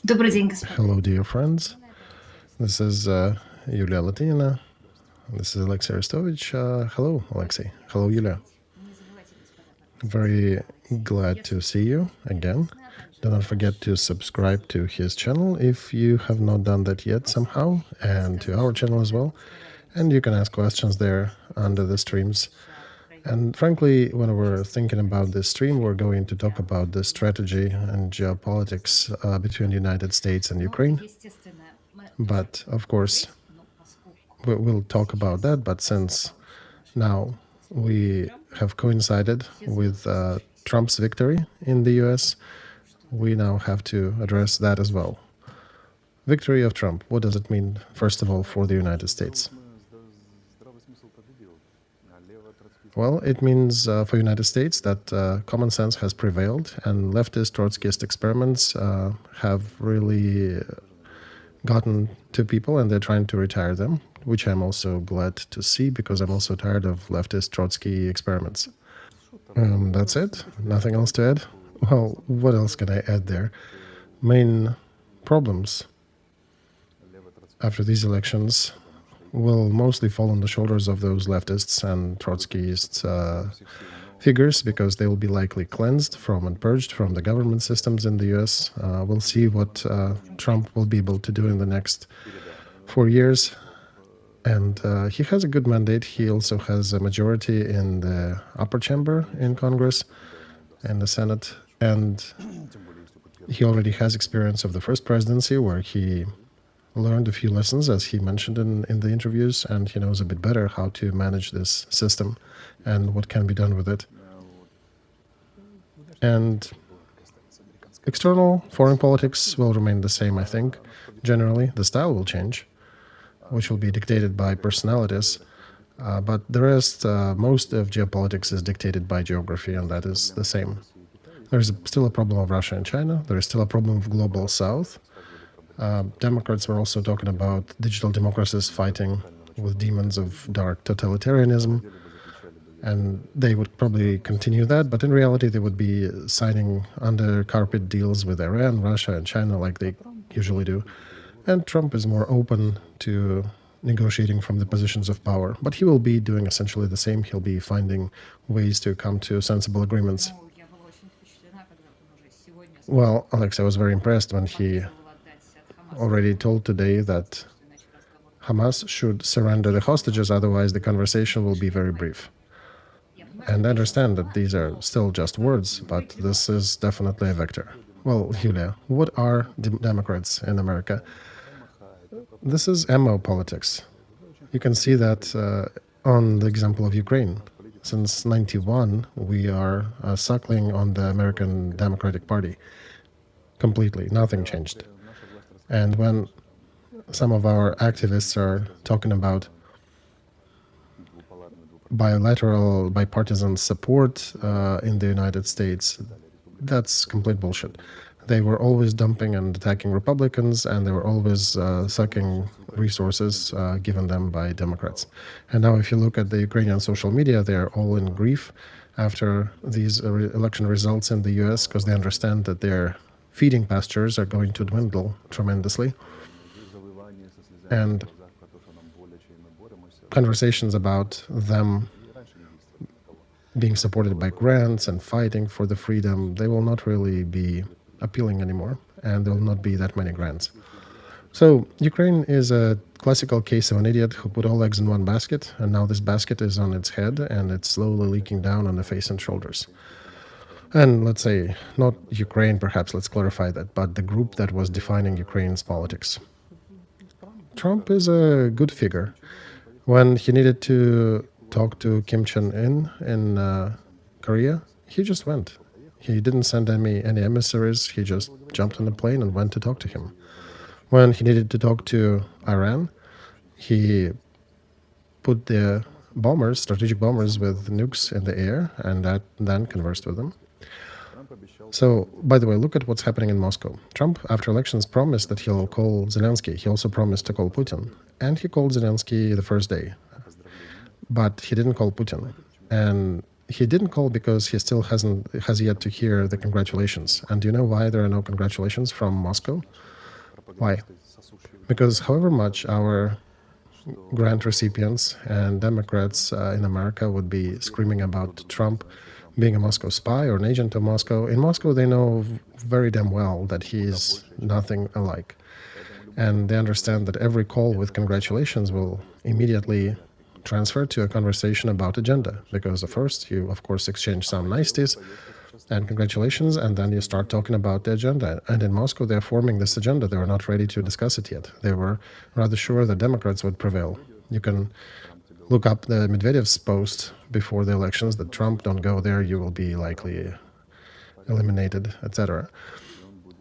Добрый день, господа. Hello, dear friends. This is Yulia Latynina. This is Alexey Arestovych. Hello, Alexey. Hello, Yulia. Very glad to see you again. Do not forget to subscribe to his channel if you have not done that yet somehow, and to our channel as well. And you can ask questions there under the streams. And frankly, when we're thinking about this stream, we're going to talk about the strategy and geopolitics between the United States and Ukraine. But of course, we'll talk about that. But since now we have coincided with Trump's victory in the US, we now have to address that as well. Victory of Trump, what does it mean, first of all, for the United States? Well, it means for the United States that common sense has prevailed, and leftist Trotskyist experiments have really gotten to people, and they're trying to retire them, which I'm also glad to see, because I'm also tired of leftist Trotsky experiments. That's it? Nothing else to add? Well, what else can I add there? Main problems after these elections will mostly fall on the shoulders of those leftists and Trotskyist figures, because they will be likely cleansed from and purged from the government systems in the US. We'll see what Trump will be able to do in the next 4 years. And he has a good mandate. He also has a majority in the upper chamber in Congress and the Senate. And he already has experience of the first presidency, where he learned a few lessons, as he mentioned in the interviews, and he knows a bit better how to manage this system and what can be done with it. And external foreign politics will remain the same, I think. Generally, the style will change, which will be dictated by personalities. But the rest, most of geopolitics is dictated by geography, and that is the same. There's still a problem of Russia and China. There is still a problem of global South. Democrats were also talking about digital democracies fighting with demons of dark totalitarianism, and they would probably continue that, but in reality they would be signing under carpet deals with Iran, Russia, and China like they usually do. And Trump is more open to negotiating from the positions of power, but he will be doing essentially the same. He'll be finding ways to come to sensible agreements. Well, Alex, I was very impressed when he already told today that Hamas should surrender the hostages, otherwise the conversation will be very brief. And I understand that these are still just words, but this is definitely a vector. Well, Yulia, what are Democrats in America? This is ammo politics. You can see that on the example of Ukraine. Since 91, we are suckling on the American Democratic Party completely. Nothing changed. And when some of our activists are talking about bilateral, bipartisan support in the United States, that's complete bullshit. They were always dumping and attacking Republicans, and they were always sucking resources given them by Democrats. And now if you look at the Ukrainian social media, they are all in grief after these election results in the US, because they understand that their feeding pastures are going to dwindle tremendously. And conversations about them being supported by grants and fighting for the freedom, they will not really be appealing anymore, and there will not be that many grants. So Ukraine is a classical case of an idiot who put all eggs in one basket, and now this basket is on its head and it's slowly leaking down on the face and shoulders. And let's say, not Ukraine perhaps, let's clarify that, but the group that was defining Ukraine's politics. Trump is a good figure. When he needed to talk to Kim Jong-un in Korea, he just went. He didn't send any emissaries, he just jumped on a plane and went to talk to him. When he needed to talk to Iran, he put the bombers, strategic bombers with nukes in the air, and then conversed with them. So, by the way, look at what's happening in Moscow. Trump, after elections, promised that he'll call Zelensky. He also promised to call Putin. And he called Zelensky the first day. But he didn't call Putin. And he didn't call because he still has yet to hear the congratulations. And do you know why there are no congratulations from Moscow? Why? Because however much our grant recipients and Democrats in America would be screaming about Trump being a Moscow spy or an agent of Moscow, in Moscow they know very damn well that he is nothing alike. And they understand that every call with congratulations will immediately transfer to a conversation about agenda. Because at first you, of course, exchange some niceties and congratulations, and then you start talking about the agenda. And in Moscow, they're forming this agenda. They were not ready to discuss it yet. They were rather sure that Democrats would prevail. You can look up the Medvedev's post before the elections that Trump, don't go there, you will be likely eliminated, etc.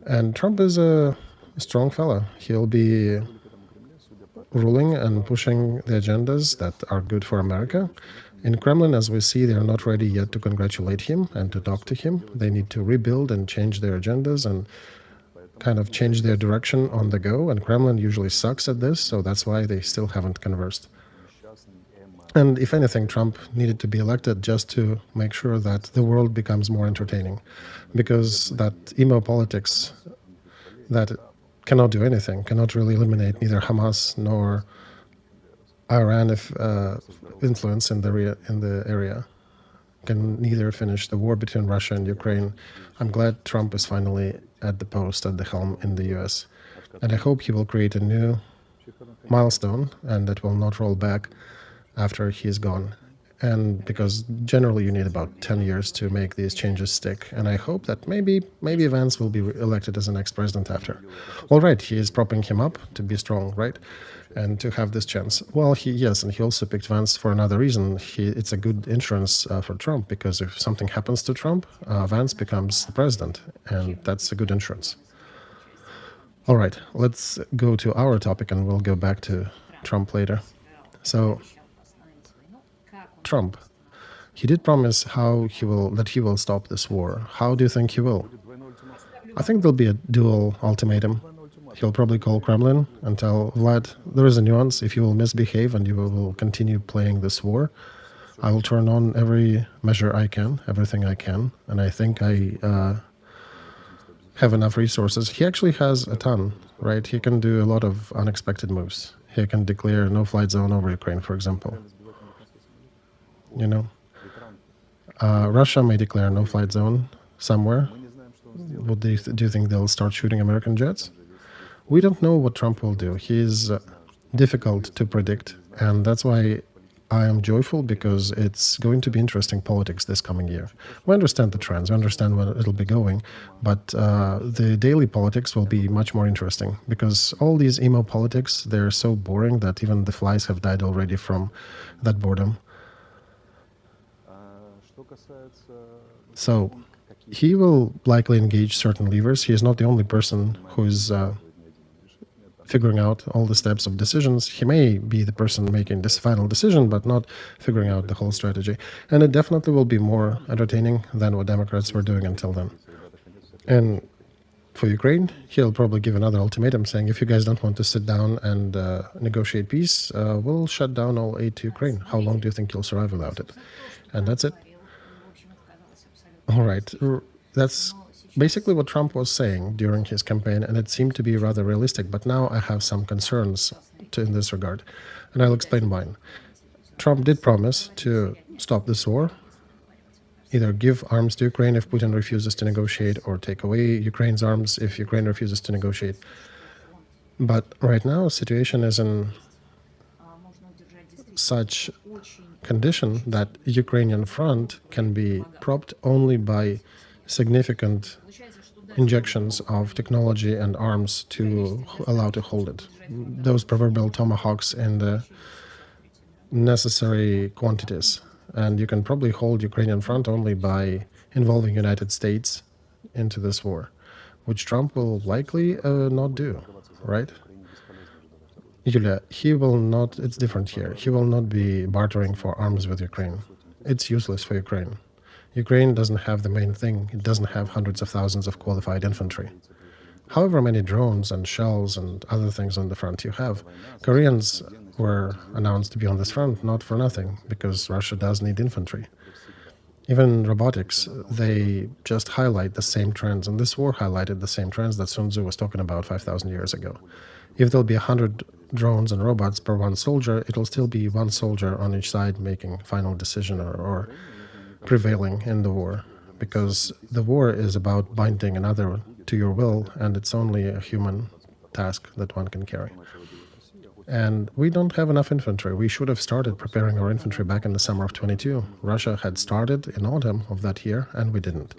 And Trump is a strong fella. He'll be ruling and pushing the agendas that are good for America. In Kremlin, as we see, they are not ready yet to congratulate him and to talk to him. They need to rebuild and change their agendas and kind of change their direction on the go. And Kremlin usually sucks at this, so that's why they still haven't conversed. And if anything, Trump needed to be elected just to make sure that the world becomes more entertaining. Because that emo politics that cannot do anything, cannot really eliminate neither Hamas nor Iran if influence in the area, can neither finish the war between Russia and Ukraine. I'm glad Trump is finally at the post, at the helm in the US. And I hope he will create a new milestone and that will not roll back after he's gone. And because generally you need about 10 years to make these changes stick. And I hope that maybe Vance will be elected as the next president after. All right, he is propping him up to be strong, right? And to have this chance. Well, yes, and he also picked Vance for another reason. It's a good insurance for Trump, because if something happens to Trump, Vance becomes the president, and that's a good insurance. All right, let's go to our topic, and we'll go back to Trump later. So, Trump, he did promise that he will stop this war. How do you think he will? I think there'll be a dual ultimatum. He'll probably call Kremlin and tell Vlad, there is a nuance. If you will misbehave and you will continue playing this war, I will turn on every measure I can, everything I can. And I think I have enough resources. He actually has a ton, right? He can do a lot of unexpected moves. He can declare no-flight zone over Ukraine, for example. You know, Russia may declare no-flight zone somewhere. Do you think they'll start shooting American jets? We don't know what Trump will do. He's difficult to predict, and that's why I am joyful, because it's going to be interesting politics this coming year. We understand the trends, we understand where it'll be going, but the daily politics will be much more interesting, because all these emo politics, they're so boring that even the flies have died already from that boredom. So he will likely engage certain levers. He is not the only person who is figuring out all the steps of decisions. He may be the person making this final decision, but not figuring out the whole strategy. And it definitely will be more entertaining than what Democrats were doing until then. And for Ukraine, he'll probably give another ultimatum saying, if you guys don't want to sit down and negotiate peace, we'll shut down all aid to Ukraine. How long do you think you'll survive without it? And that's it. All right. That's basically what Trump was saying during his campaign, and it seemed to be rather realistic. But now I have some concerns in this regard, and I'll explain mine. Trump did promise to stop this war, either give arms to Ukraine if Putin refuses to negotiate, or take away Ukraine's arms if Ukraine refuses to negotiate. But right now, the situation is in such condition that Ukrainian front can be propped only by significant injections of technology and arms to allow to hold it. Those proverbial tomahawks in the necessary quantities. And you can probably hold Ukrainian front only by involving United States into this war, which Trump will likely not do, right? Yulia, he will not, it's different here. He will not be bartering for arms with Ukraine. It's useless for Ukraine. Ukraine doesn't have the main thing. It doesn't have hundreds of thousands of qualified infantry. However many drones and shells and other things on the front you have, Koreans were announced to be on this front not for nothing, because Russia does need infantry. Even in robotics, they just highlight the same trends, and this war highlighted the same trends that Sun Tzu was talking about 5,000 years ago. If there'll be 100 drones and robots per one soldier, it'll still be one soldier on each side making final decision or prevailing in the war, because the war is about binding another to your will, and it's only a human task that one can carry. And we don't have enough infantry. We should have started preparing our infantry back in the summer of 22. Russia had started in autumn of that year, and we didn't.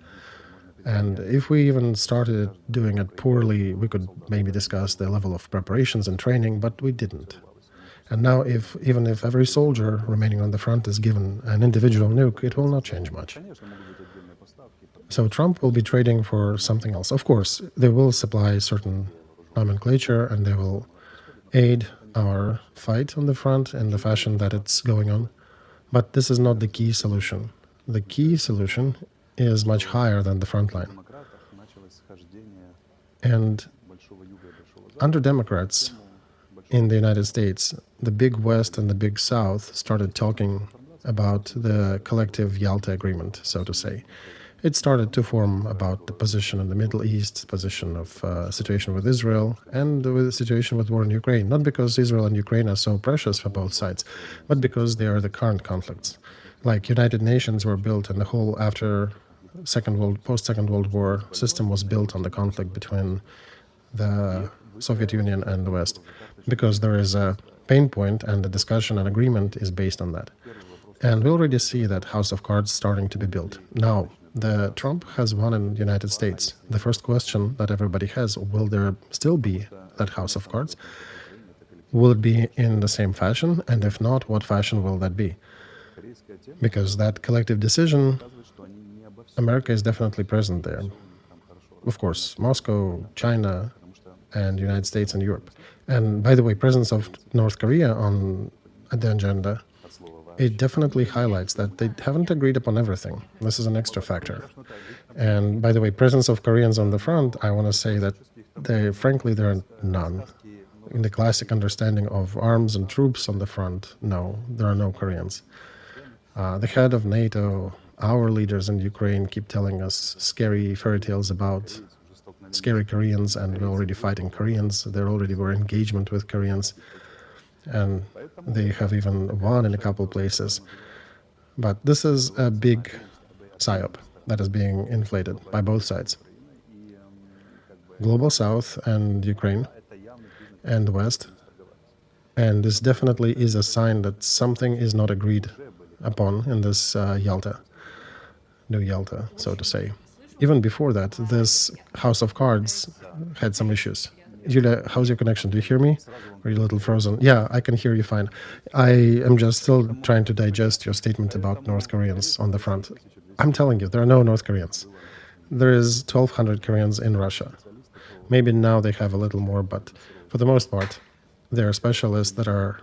And if we even started doing it poorly, we could maybe discuss the level of preparations and training, but we didn't. And now, even if every soldier remaining on the front is given an individual nuke, it will not change much. So Trump will be trading for something else. Of course, they will supply certain nomenclature, and they will aid our fight on the front in the fashion that it's going on. But this is not the key solution. The key solution is much higher than the front line. And under Democrats in the United States, the big West and the big South started talking about the collective Yalta agreement, so to say. It started to form about the position in the Middle East, position of situation with Israel, and with the situation with war in Ukraine. Not because Israel and Ukraine are so precious for both sides, but because they are the current conflicts. Like United Nations were built, and the whole after post-Second World War system was built on the conflict between the Soviet Union and the West, because there is a pain point, and the discussion and agreement is based on that. And we already see that house of cards starting to be built. Now, the Trump has won in the United States. The first question that everybody has, will there still be that house of cards? Will it be in the same fashion? And if not, what fashion will that be? Because that collective decision, America is definitely present there. Of course, Moscow, China, and United States and Europe. And by the way, presence of North Korea on the agenda, it definitely highlights that they haven't agreed upon everything. This is an extra factor. And by the way, presence of Koreans on the front, I want to say that frankly, there are none. In the classic understanding of arms and troops on the front, no, there are no Koreans. The head of NATO, our leaders in Ukraine keep telling us scary fairy tales about scary Koreans, and we're already fighting Koreans. There already were engagement with Koreans, and they have even won in a couple places. But this is a big psyop that is being inflated by both sides. Global South and Ukraine and the West. And this definitely is a sign that something is not agreed upon in this Yalta, new Yalta, so to say. Even before that, this house of cards had some issues. Yulia, how's your connection? Do you hear me? Are you a little frozen? Yeah, I can hear you fine. I am just still trying to digest your statement about North Koreans on the front. I'm telling you, there are no North Koreans. There is 1,200 Koreans in Russia. Maybe now they have a little more, but for the most part, there are specialists that are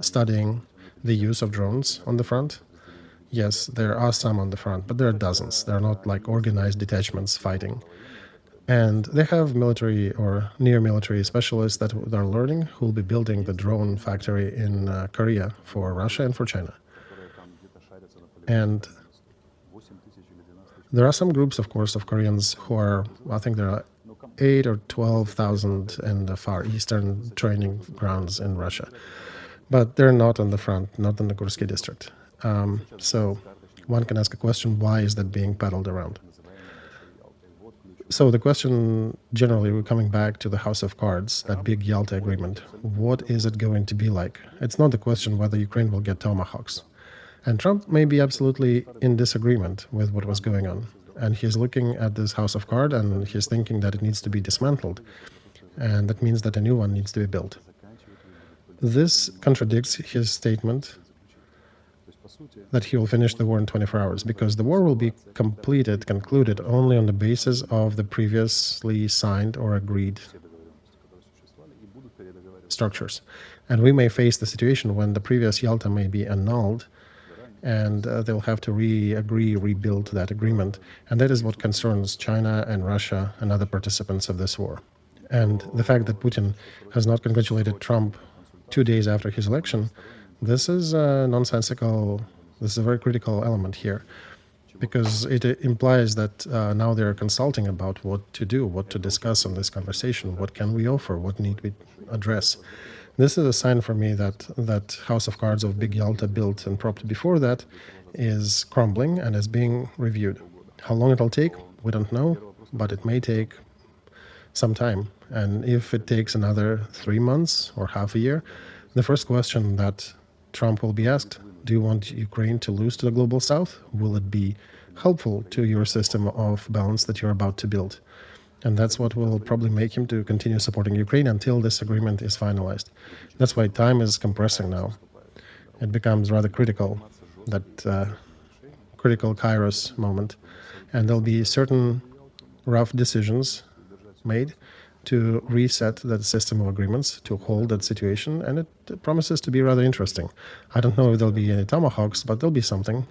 studying the use of drones on the front. Yes, there are some on the front, but there are dozens. They're not like organized detachments fighting. And they have military or near-military specialists that are learning who will be building the drone factory in Korea for Russia and for China. And there are some groups, of course, of Koreans who are, I think there are 8 or 12,000 in the Far Eastern training grounds in Russia. But they're not on the front, not in the Kursky district. So one can ask a question, why is that being peddled around? So the question, generally, we're coming back to the House of Cards, that big Yalta agreement. What is it going to be like? It's not the question whether Ukraine will get tomahawks. And Trump may be absolutely in disagreement with what was going on. And he's looking at this House of Cards and he's thinking that it needs to be dismantled. And that means that a new one needs to be built. This contradicts his statement that he will finish the war in 24 hours, because the war will be concluded only on the basis of the previously signed or agreed structures. And we may face the situation when the previous Yalta may be annulled, and they'll have to rebuild that agreement. And that is what concerns China and Russia and other participants of this war. And the fact that Putin has not congratulated Trump 2 days after his election, this is nonsensical. This is a very critical element here. because it implies that now they're consulting about what to do, what to discuss in this conversation, what can we offer, what need we address. This is a sign for me that that house of cards of Big Yalta built and propped before that is crumbling and is being reviewed. How long it'll take, we don't know, but it may take some time. And if it takes another 3 months or half a year, the first question that Trump will be asked, do you want Ukraine to lose to the global south? Will it be helpful to your system of balance that you're about to build? And that's what will probably make him to continue supporting Ukraine until this agreement is finalized. That's why time is compressing now. It becomes rather critical, that critical Kairos moment. And there'll be certain rough decisions made to reset that system of agreements, to hold that situation, and it promises to be rather interesting. I don't know if there'll be any tomahawks, but there'll be something.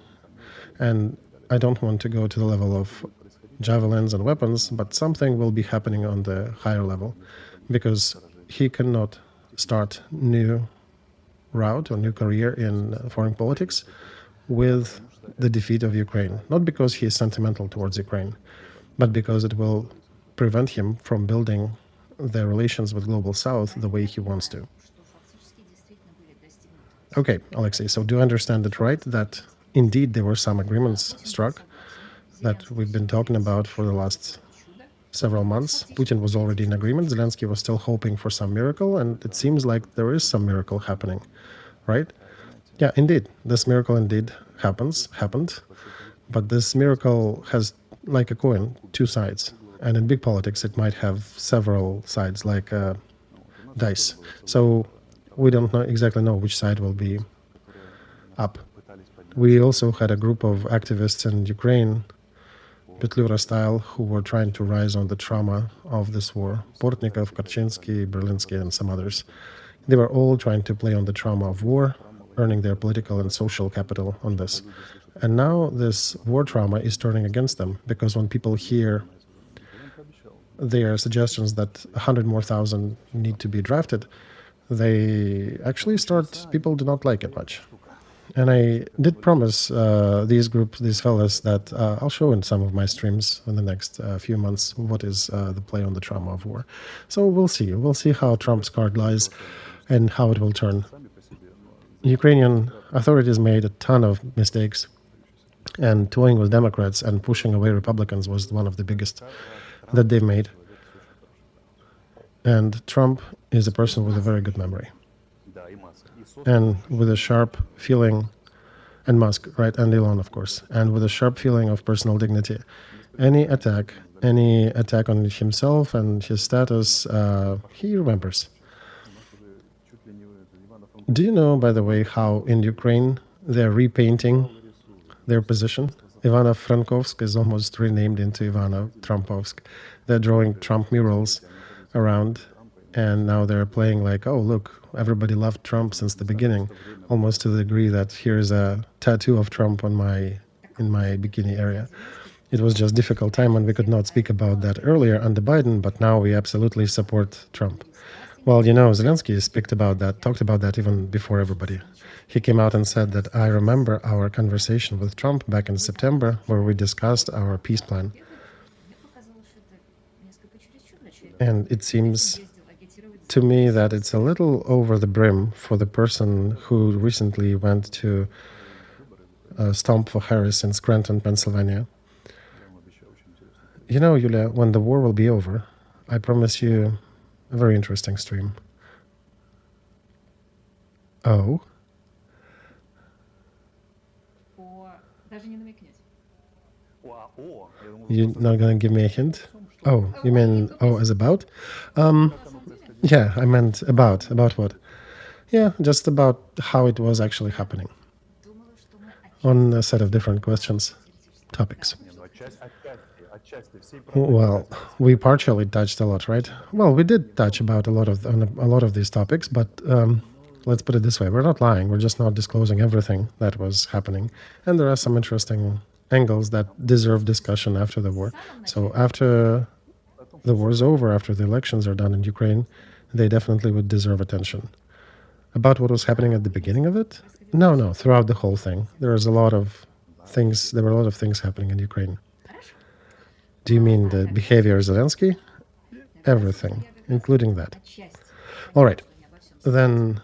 And I don't want to go to the level of javelins and weapons, but something will be happening on the higher level, because he cannot start new route or new career in foreign politics with the defeat of Ukraine. Not because he is sentimental towards Ukraine, but because it will prevent him from building the relations with Global South the way he wants to. Okay, Alexey, so do I understand it right that indeed there were some agreements struck that we've been talking about for the last several months? Putin was already in agreement, Zelensky was still hoping for some miracle, and it seems like there is some miracle happening, right? Yeah, indeed, this miracle indeed happened, but this miracle has, like a coin, two sides. And in big politics, it might have several sides, like dice. So we don't exactly know which side will be up. We also had a group of activists in Ukraine, Petlura style, who were trying to rise on the trauma of this war. Portnikov, Karchinsky, Berlinsky, and some others. They were all trying to play on the trauma of war, earning their political and social capital on this. And now this war trauma is turning against them, because when people hear their suggestions that 100,000 more need to be drafted, they actually people do not like it much. And I did promise these fellas that I'll show in some of my streams in the next few months what is the play on the trauma of war. So we'll see. We'll see how Trump's card lies and how it will turn. Ukrainian authorities made a ton of mistakes, and toying with Democrats and pushing away Republicans was one of the biggest that they made. And Trump is a person with a very good memory and with a sharp feeling, and Musk, right, and Elon, of course, and with a sharp feeling of personal dignity. Any attack on himself and his status, he remembers. Do you know, by the way, how in Ukraine they're repainting their position? Ivano-Frankovsk is almost renamed into Ivano-Trumpovsk. They're drawing Trump murals around, and now they're playing like, oh, look, everybody loved Trump since the beginning, almost to the degree that here's a tattoo of Trump in my bikini area. It was just difficult time when we could not speak about that earlier under Biden, but now we absolutely support Trump. Well, Zelensky talked about that even before everybody. He came out and said that I remember our conversation with Trump back in September where we discussed our peace plan. And it seems to me that it's a little over the brim for the person who recently went to stomp for Harris in Scranton, Pennsylvania. Yulia, when the war will be over, I promise you a very interesting stream. Oh? You're not going to give me a hint? Oh, you mean, as about? Yeah, I meant about what? Yeah, just about how it was actually happening. On a set of different topics. Well, we partially touched a lot, right? Well, we did touch about a lot of these topics, but let's put it this way: we're not lying. We're just not disclosing everything that was happening, and there are some interesting angles that deserve discussion after the war. So after the war is over, after the elections are done in Ukraine, they definitely would deserve attention. About what was happening at the beginning of it? No, throughout the whole thing. There is a lot of things. There were a lot of things happening in Ukraine. Do you mean the behavior of Zelensky? Everything, including that. All right, then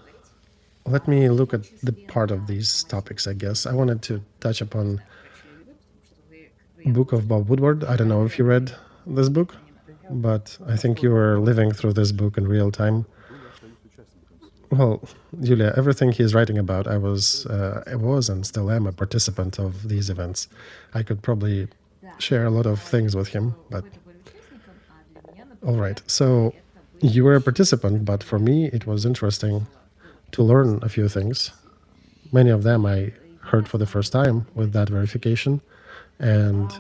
let me look at the part of these topics, I guess. I wanted to touch upon book of Bob Woodward. I don't know if you read this book, but I think you were living through this book in real time. Well, Yulia, everything he's writing about, I was and still am a participant of these events. I could probably share a lot of things with him, but all right. So you were a participant, but for me, it was interesting to learn a few things. Many of them I heard for the first time with that verification, and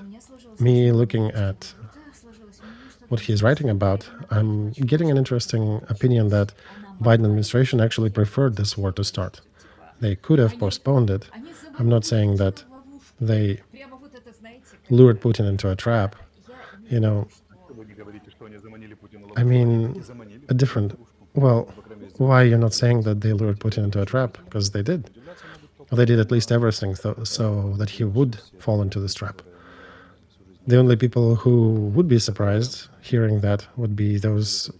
me looking at what he's writing about, I'm getting an interesting opinion that Biden administration actually preferred this war to start. They could have postponed it. I'm not saying that they lured Putin into a trap. You know, I mean, a different. Well, why you're not saying that they lured Putin into a trap? Because they did. They did at least everything so that he would fall into this trap. The only people who would be surprised hearing that would be those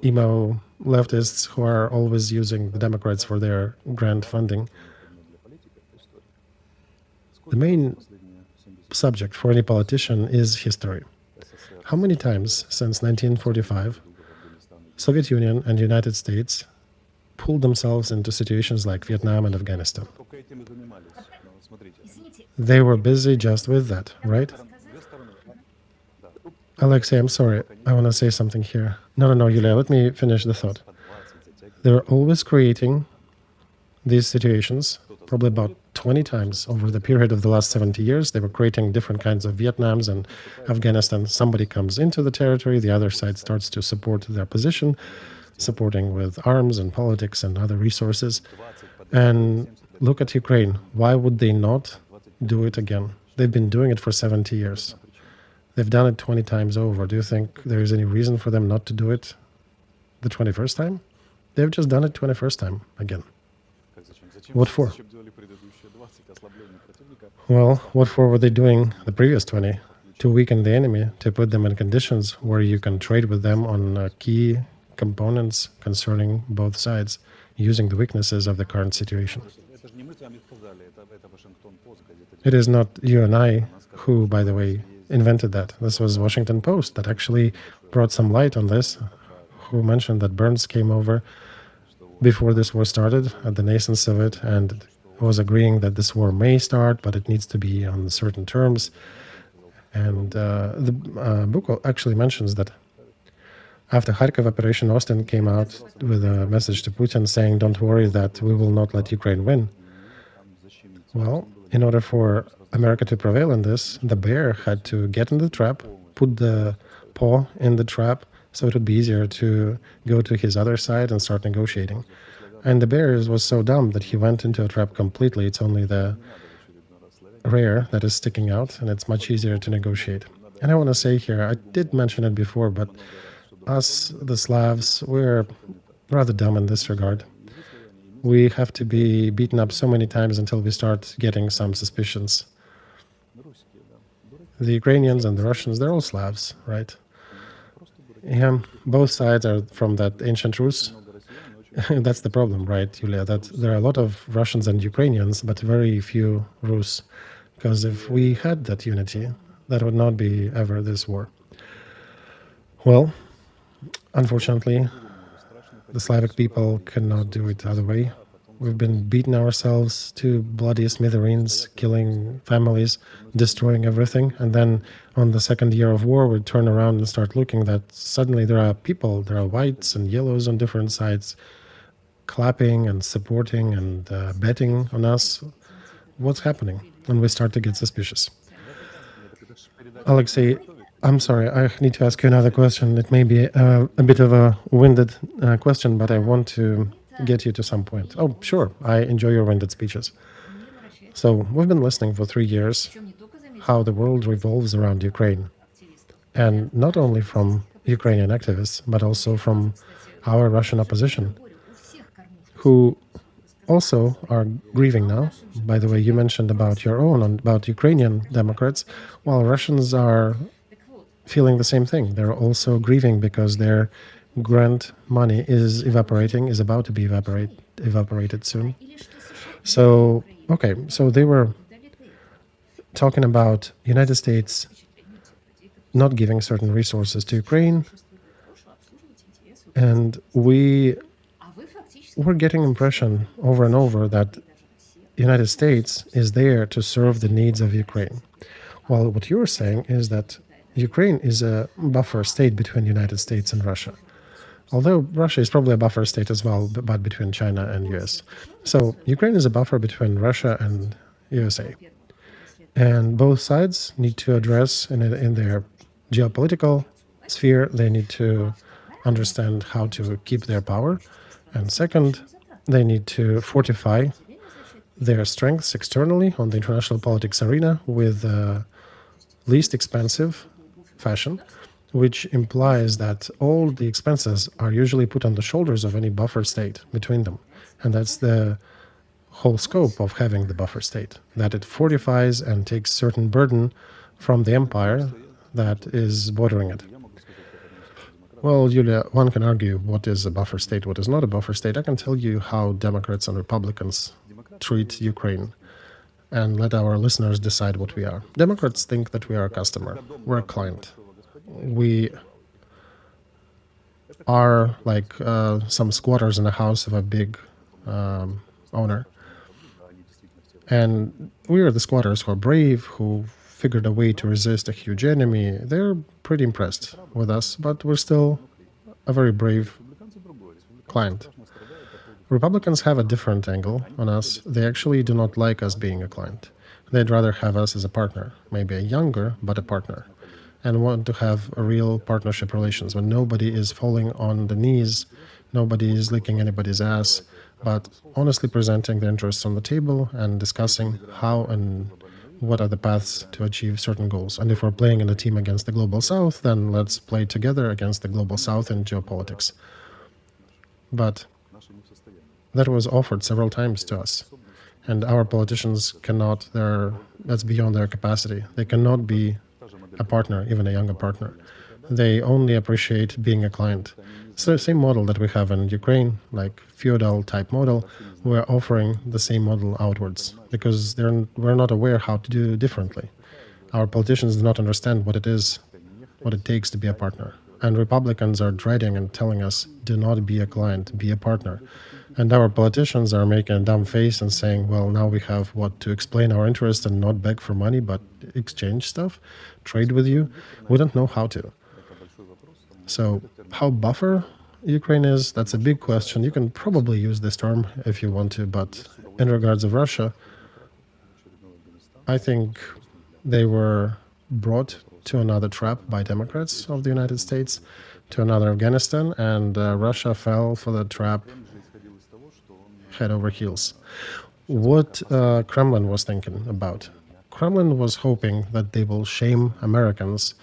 emo leftists who are always using the Democrats for their grant funding. The main subject for any politician is history. How many times since 1945 Soviet Union and United States pulled themselves into situations like Vietnam and Afghanistan? They were busy just with that, right? Alexey, I'm sorry. I want to say something here. No, Yulia, let me finish the thought. They're always creating these situations, probably about 20 times over the period of the last 70 years. They were creating different kinds of Vietnams and Afghanistan. Somebody comes into the territory, the other side starts to support their position, supporting with arms and politics and other resources. And look at Ukraine. Why would they not do it again? They've been doing it for 70 years. They've done it 20 times over. Do you think there is any reason for them not to do it the 21st time? They've just done it 21st time again. What for? Well, what for were they doing the previous 20? To weaken the enemy, to put them in conditions where you can trade with them on key components concerning both sides, using the weaknesses of the current situation. It is not you and I who, by the way, invented that. This was Washington Post that actually brought some light on this, who mentioned that Burns came over before this war started at the nascence of it and was agreeing that this war may start, but it needs to be on certain terms. And the book actually mentions that after Kharkiv operation, Austin came out with a message to Putin saying, don't worry that we will not let Ukraine win. Well, in order for America to prevail in this, the bear had to get in the trap, put the paw in the trap, so it would be easier to go to his other side and start negotiating. And the bear was so dumb that he went into a trap completely. It's only the rear that is sticking out, and it's much easier to negotiate. And I want to say here, I did mention it before, but us, the Slavs, we're rather dumb in this regard. We have to be beaten up so many times until we start getting some suspicions. The Ukrainians and the Russians, they're all Slavs, right? Yeah, both sides are from that ancient Rus. That's the problem, right, Yulia? That there are a lot of Russians and Ukrainians, but very few Rus. Because if we had that unity, that would not be ever this war. Well, unfortunately, the Slavic people cannot do it the other way. We've been beating ourselves to bloody smithereens, killing families, destroying everything. And then on the second year of war, we turn around and start looking that suddenly there are people, there are whites and yellows on different sides, clapping and supporting and betting on us. What's happening? And we start to get suspicious. Alexey, I'm sorry, I need to ask you another question. It may be a bit of a winded question, but I want to get you to some point. Oh, sure, I enjoy your winded speeches. So we've been listening for 3 years how the world revolves around Ukraine. And not only from Ukrainian activists, but also from our Russian opposition, who also are grieving now. By the way, you mentioned about your own, about Ukrainian Democrats, while Russians are feeling the same thing. They're also grieving because their grant money is evaporating, is about to be evaporated soon. So, okay, so they were talking about United States not giving certain resources to Ukraine, and we're getting impression over and over that United States is there to serve the needs of Ukraine. While what you're saying is that Ukraine is a buffer state between United States and Russia. Although Russia is probably a buffer state as well, but between China and US. So Ukraine is a buffer between Russia and USA. And both sides need to address in their geopolitical sphere, they need to understand how to keep their power. And second, they need to fortify their strengths externally on the international politics arena with least expensive fashion, which implies that all the expenses are usually put on the shoulders of any buffer state between them. And that's the whole scope of having the buffer state, that it fortifies and takes certain burden from the empire that is bordering it. Well, Yulia, one can argue what is a buffer state, what is not a buffer state. I can tell you how Democrats and Republicans treat Ukraine and let our listeners decide what we are. Democrats think that we are a customer, we're a client. We are like some squatters in a house of a big owner. And we are the squatters who are brave, who figured a way to resist a huge enemy. They're pretty impressed with us, but we're still a very brave client. Republicans have a different angle on us. They actually do not like us being a client. They'd rather have us as a partner, maybe a younger, but a partner, and want to have a real partnership relations when nobody is falling on the knees, nobody is licking anybody's ass, but honestly presenting their interests on the table and discussing how and what are the paths to achieve certain goals. And if we're playing in a team against the Global South, then let's play together against the Global South in geopolitics. But that was offered several times to us. And our politicians cannot, that's beyond their capacity. They cannot be a partner, even a younger partner. They only appreciate being a client. So the same model that we have in Ukraine, like feudal type model, we're offering the same model outwards because we're not aware how to do differently. Our politicians do not understand what it takes to be a partner. And Republicans are dreading and telling us, do not be a client, be a partner. And our politicians are making a dumb face and saying, well, now we have to explain our interest and not beg for money, but exchange stuff, trade with you. We don't know how to. So how buffer Ukraine is, that's a big question. You can probably use this term if you want to, but in regards of Russia, I think they were brought to another trap by Democrats of the United States, to another Afghanistan, and Russia fell for the trap head over heels. What Kremlin was thinking about? Kremlin was hoping that they will shame Americans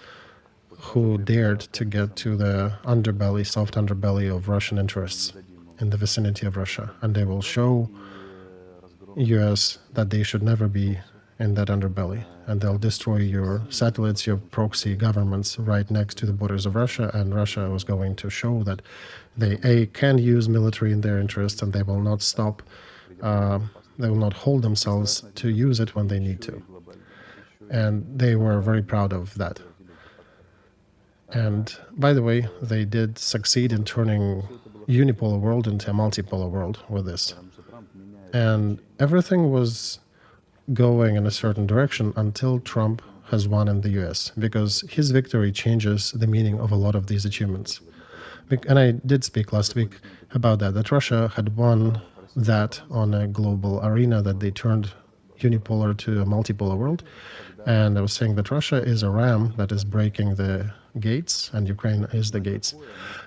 who dared to get to the underbelly, soft underbelly of Russian interests in the vicinity of Russia. And they will show US that they should never be in that underbelly. And they'll destroy your satellites, your proxy governments right next to the borders of Russia. And Russia was going to show that they can use military in their interest and they will not stop, they will not hold themselves to use it when they need to. And they were very proud of that. And by the way, they did succeed in turning unipolar world into a multipolar world with this. And everything was going in a certain direction until Trump has won in the US, because his victory changes the meaning of a lot of these achievements. And I did speak last week about that Russia had won that on a global arena, that they turned unipolar to a multipolar world. And I was saying that Russia is a ram that is breaking the gates, and Ukraine is the gates.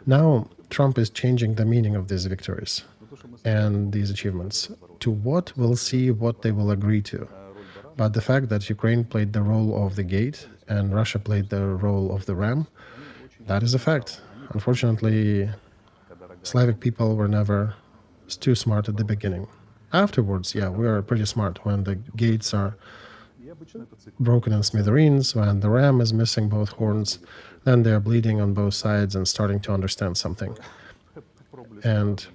Now, Trump is changing the meaning of these victories and these achievements. To what, we'll see what they will agree to. But the fact that Ukraine played the role of the gate and Russia played the role of the ram, that is a fact. Unfortunately, Slavic people were never too smart at the beginning. Afterwards, yeah, we are pretty smart. When the gates are broken in smithereens, when the ram is missing both horns, then they're bleeding on both sides and starting to understand something. And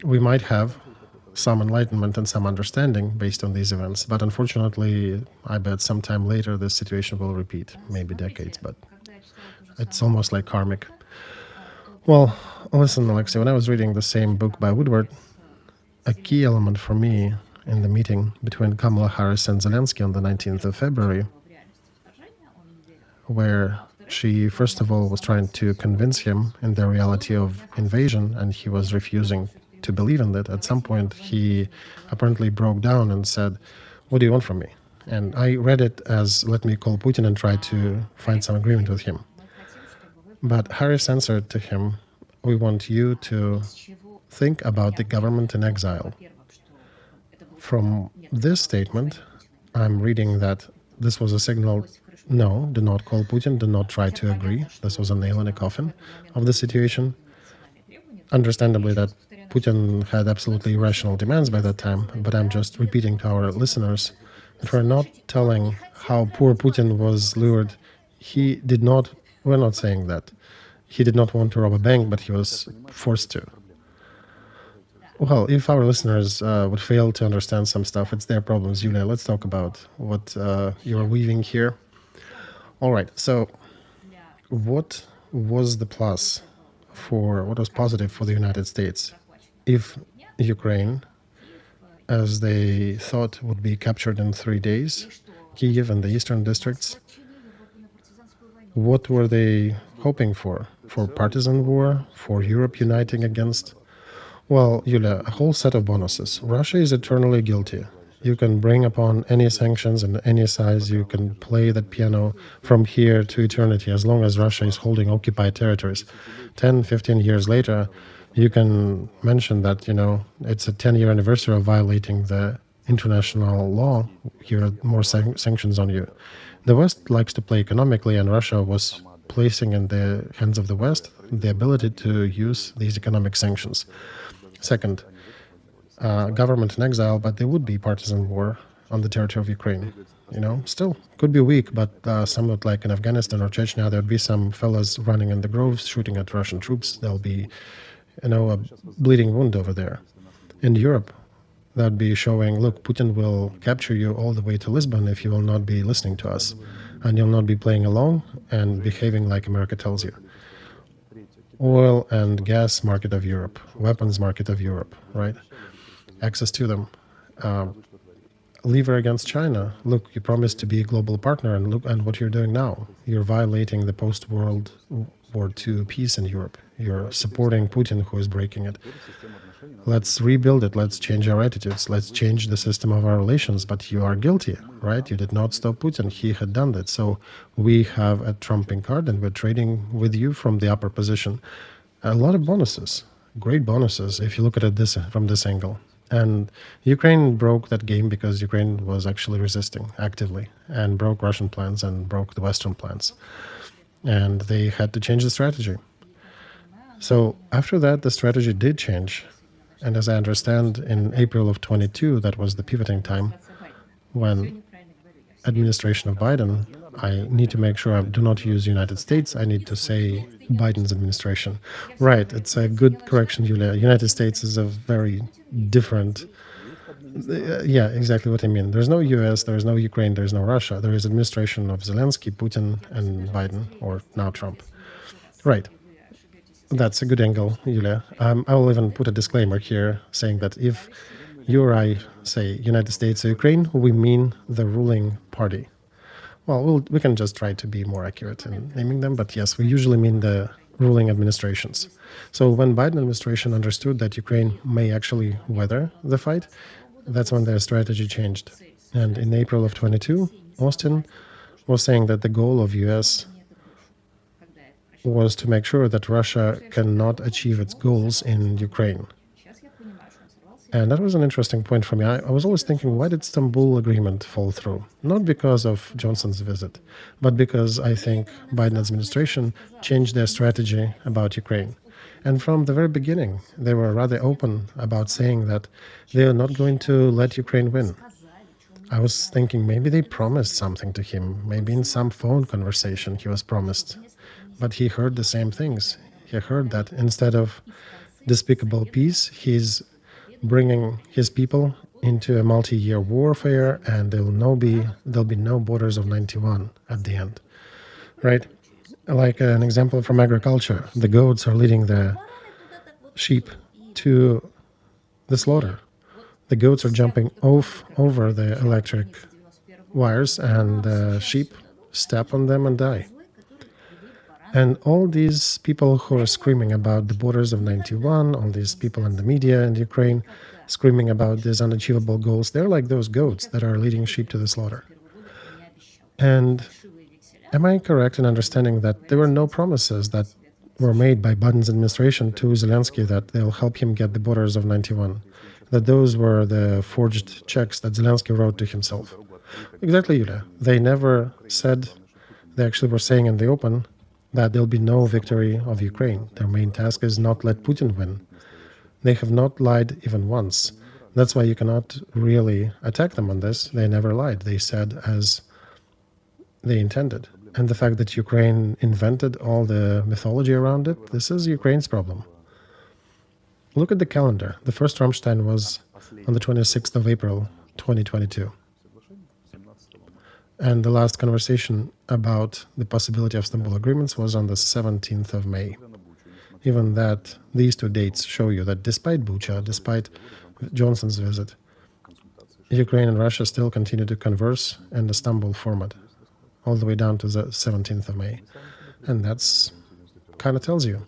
we might have some enlightenment and some understanding based on these events. But unfortunately, I bet sometime later this situation will repeat, maybe decades, but it's almost like karmic. Well, listen, Alexey, when I was reading the same book by Woodward, a key element for me in the meeting between Kamala Harris and Zelensky on the 19th of February, where she, first of all, was trying to convince him in the reality of invasion, and he was refusing to believe in that. At some point, he apparently broke down and said, "What do you want from me?" And I read it as, "Let me call Putin and try to find some agreement with him." But Harris answered to him, "We want you to think about the government in exile." From this statement, I'm reading that this was a signal, no, do not call Putin, do not try to agree. This was a nail in a coffin of the situation. Understandably, that Putin had absolutely irrational demands by that time, but I'm just repeating to our listeners that we're not telling how poor Putin was lured. He did not, we're not saying that. He did not want to rob a bank, but he was forced to. Well, if our listeners would fail to understand some stuff, it's their problems. Yulia, let's talk about what you're weaving here. All right, so what was the plus for, what was positive for the United States if Ukraine, as they thought, would be captured in 3 days, Kiev and the eastern districts? What were they hoping for? For partisan war? For Europe uniting against? Well, Yulia, a whole set of bonuses. Russia is eternally guilty. You can bring upon any sanctions in any size. You can play that piano from here to eternity as long as Russia is holding occupied territories. 10, 15 years later, you can mention that, it's a 10-year anniversary of violating the international law. Here are more sanctions on you. The West likes to play economically, and Russia was placing in the hands of the West the ability to use these economic sanctions. Second, government in exile, but there would be partisan war on the territory of Ukraine. Still could be weak, but somewhat like in Afghanistan or Chechnya, there'd be some fellas running in the groves shooting at Russian troops. There'll be, a bleeding wound over there. In Europe, that'd be showing, look, Putin will capture you all the way to Lisbon if you will not be listening to us, and you'll not be playing along and behaving like America tells you. Oil and gas market of Europe, weapons market of Europe, right? Access to them. Lever against China. Look, you promised to be a global partner, and look at what you're doing now. You're violating the post-World War II peace in Europe. You're supporting Putin, who is breaking it. Let's rebuild it. Let's change our attitudes. Let's change the system of our relations. But you are guilty, right? You did not stop Putin. He had done that. So we have a trumping card, and we're trading with you from the upper position. A lot of bonuses, great bonuses, if you look at it from this angle. And Ukraine broke that game because Ukraine was actually resisting actively and broke Russian plans and broke the Western plans. And they had to change the strategy. So after that, the strategy did change. And as I understand, in April of 22, that was the pivoting time when administration of Biden, I need to make sure I do not use United States. I need to say Biden's administration. Right, it's a good correction, Yulia. United States is a very different, yeah, exactly what I mean. There's no US, there's no Ukraine, there's no Russia. There is administration of Zelensky, Putin, and Biden, or now Trump. Right. That's a good angle, Yulia. I will even put a disclaimer here saying that if you or I say United States or Ukraine, we mean the ruling party. Well, we can just try to be more accurate in naming them, but yes, we usually mean the ruling administrations. So when Biden administration understood that Ukraine may actually weather the fight, that's when their strategy changed. And in April of 22, Austin was saying that the goal of US was to make sure that Russia cannot achieve its goals in Ukraine. And that was an interesting point for me. I was always thinking, why did Istanbul agreement fall through? Not because of Johnson's visit, but because I think Biden administration changed their strategy about Ukraine. And from the very beginning, they were rather open about saying that they are not going to let Ukraine win. I was thinking maybe they promised something to him. Maybe in some phone conversation he was promised. But he heard the same things. He heard that instead of despicable peace, he's bringing his people into a multi-year warfare, and there'll be no borders of 91 at the end, right? Like an example from agriculture, the goats are leading the sheep to the slaughter. The goats are jumping over the electric wires, and the sheep step on them and die. And all these people who are screaming about the borders of 91, all these people in the media in Ukraine screaming about these unachievable goals, they're like those goats that are leading sheep to the slaughter. And am I correct in understanding that there were no promises that were made by Biden's administration to Zelensky that they'll help him get the borders of 91? That those were the forged checks that Zelensky wrote to himself? Exactly, Yulia. They never said, they actually were saying in the open that there'll be no victory of Ukraine. Their main task is not let Putin win. They have not lied even once. That's why you cannot really attack them on this. They never lied. They said as they intended. And the fact that Ukraine invented all the mythology around it, this is Ukraine's problem. Look at the calendar. The first Rammstein was on the 26th of April, 2022. And the last conversation about the possibility of Istanbul agreements was on the 17th of May. Even that, these two dates show you that despite Bucha, despite Johnson's visit, Ukraine and Russia still continue to converse in the Istanbul format, all the way down to the 17th of May. And that's kind of tells you.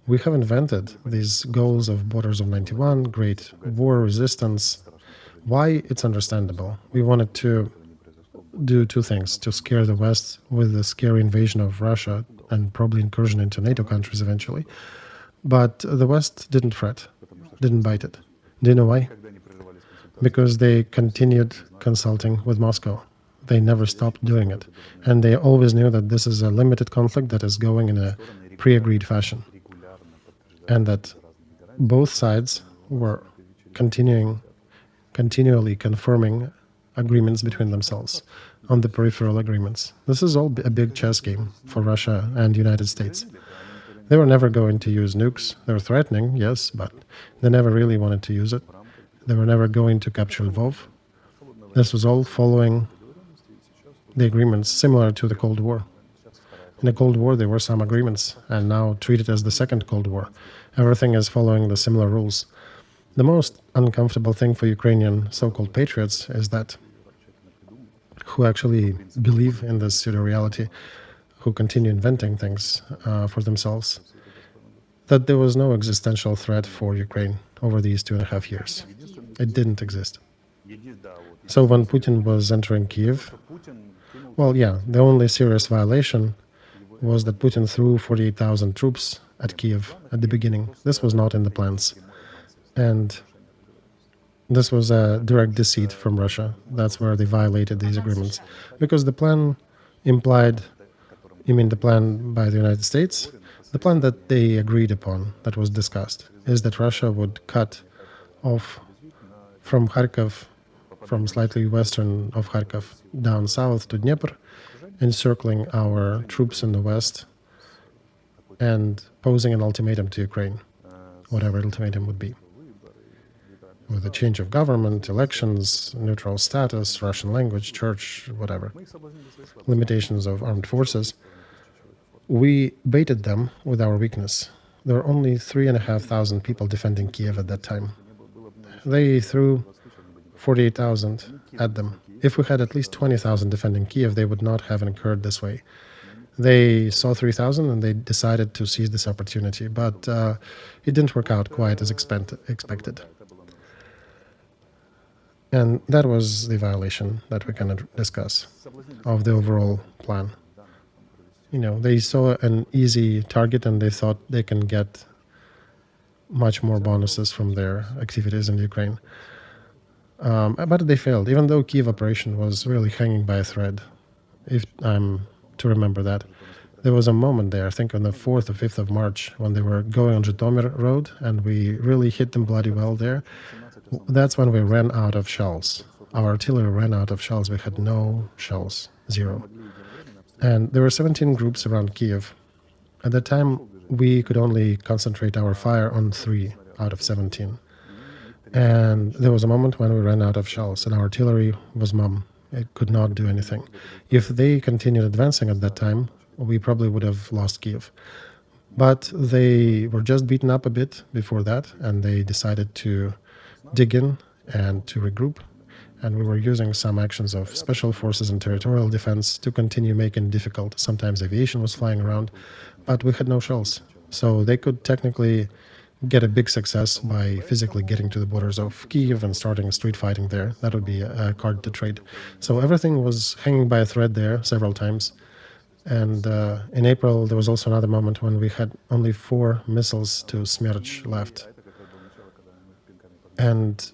We have invented these goals of borders of 91, great war resistance. Why? It's understandable. We wanted to do two things: to scare the West with the scary invasion of Russia and probably incursion into NATO countries eventually. But the West didn't fret, didn't bite it. Do you know why? Because they continued consulting with Moscow. They never stopped doing it. And they always knew that this is a limited conflict that is going in a pre-agreed fashion. And that both sides were continually confirming agreements between themselves on the peripheral agreements. This is all a big chess game for Russia and the United States. They were never going to use nukes. They were threatening, yes, but they never really wanted to use it. They were never going to capture Lvov. This was all following the agreements similar to the Cold War. In the Cold War, there were some agreements, and now treated as the Second Cold War. Everything is following the similar rules. The most uncomfortable thing for Ukrainian so-called patriots is that who actually believe in this pseudo-reality, who continue inventing things for themselves, that there was no existential threat for Ukraine over these 2.5 years. It didn't exist. So when Putin was entering Kiev, well, yeah, the only serious violation was that Putin threw 48,000 troops at Kiev at the beginning. This was not in the plans. And this was a direct deceit from Russia. That's where they violated these agreements. Because the plan implied, you mean the plan by the United States? The plan that they agreed upon, that was discussed, is that Russia would cut off from Kharkov, from slightly western of Kharkov, down south to Dnieper, encircling our troops in the west and posing an ultimatum to Ukraine, whatever ultimatum would be. With a change of government, elections, neutral status, Russian language, church, whatever, limitations of armed forces. We baited them with our weakness. There were only 3,500 people defending Kiev at that time. They threw 48,000 at them. If we had at least 20,000 defending Kiev, they would not have incurred this way. They saw 3,000 and they decided to seize this opportunity, but it didn't work out quite as expected. And that was the violation that we can discuss of the overall plan. You know, they saw an easy target and they thought they can get much more bonuses from their activities in Ukraine. But they failed, even though Kiev operation was really hanging by a thread, if I'm to remember that. There was a moment there, I think on the 4th or 5th of March, when they were going on Zhytomyr road, and we really hit them bloody well there. That's when we ran out of shells. Our artillery ran out of shells. We had no shells, zero. And there were 17 groups around Kiev. At that time, we could only concentrate our fire on 3 out of 17. And there was a moment when we ran out of shells, and our artillery was mum. It could not do anything. If they continued advancing at that time, we probably would have lost Kiev. But they were just beaten up a bit before that, and they decided to dig in and to regroup. And we were using some actions of special forces and territorial defense to continue making it difficult. Sometimes aviation was flying around, but we had no shells. So they could technically get a big success by physically getting to the borders of Kiev and starting street fighting there. That would be a card to trade. So everything was hanging by a thread there several times. And in April, there was also another moment when we had only 4 missiles to Smerch left. And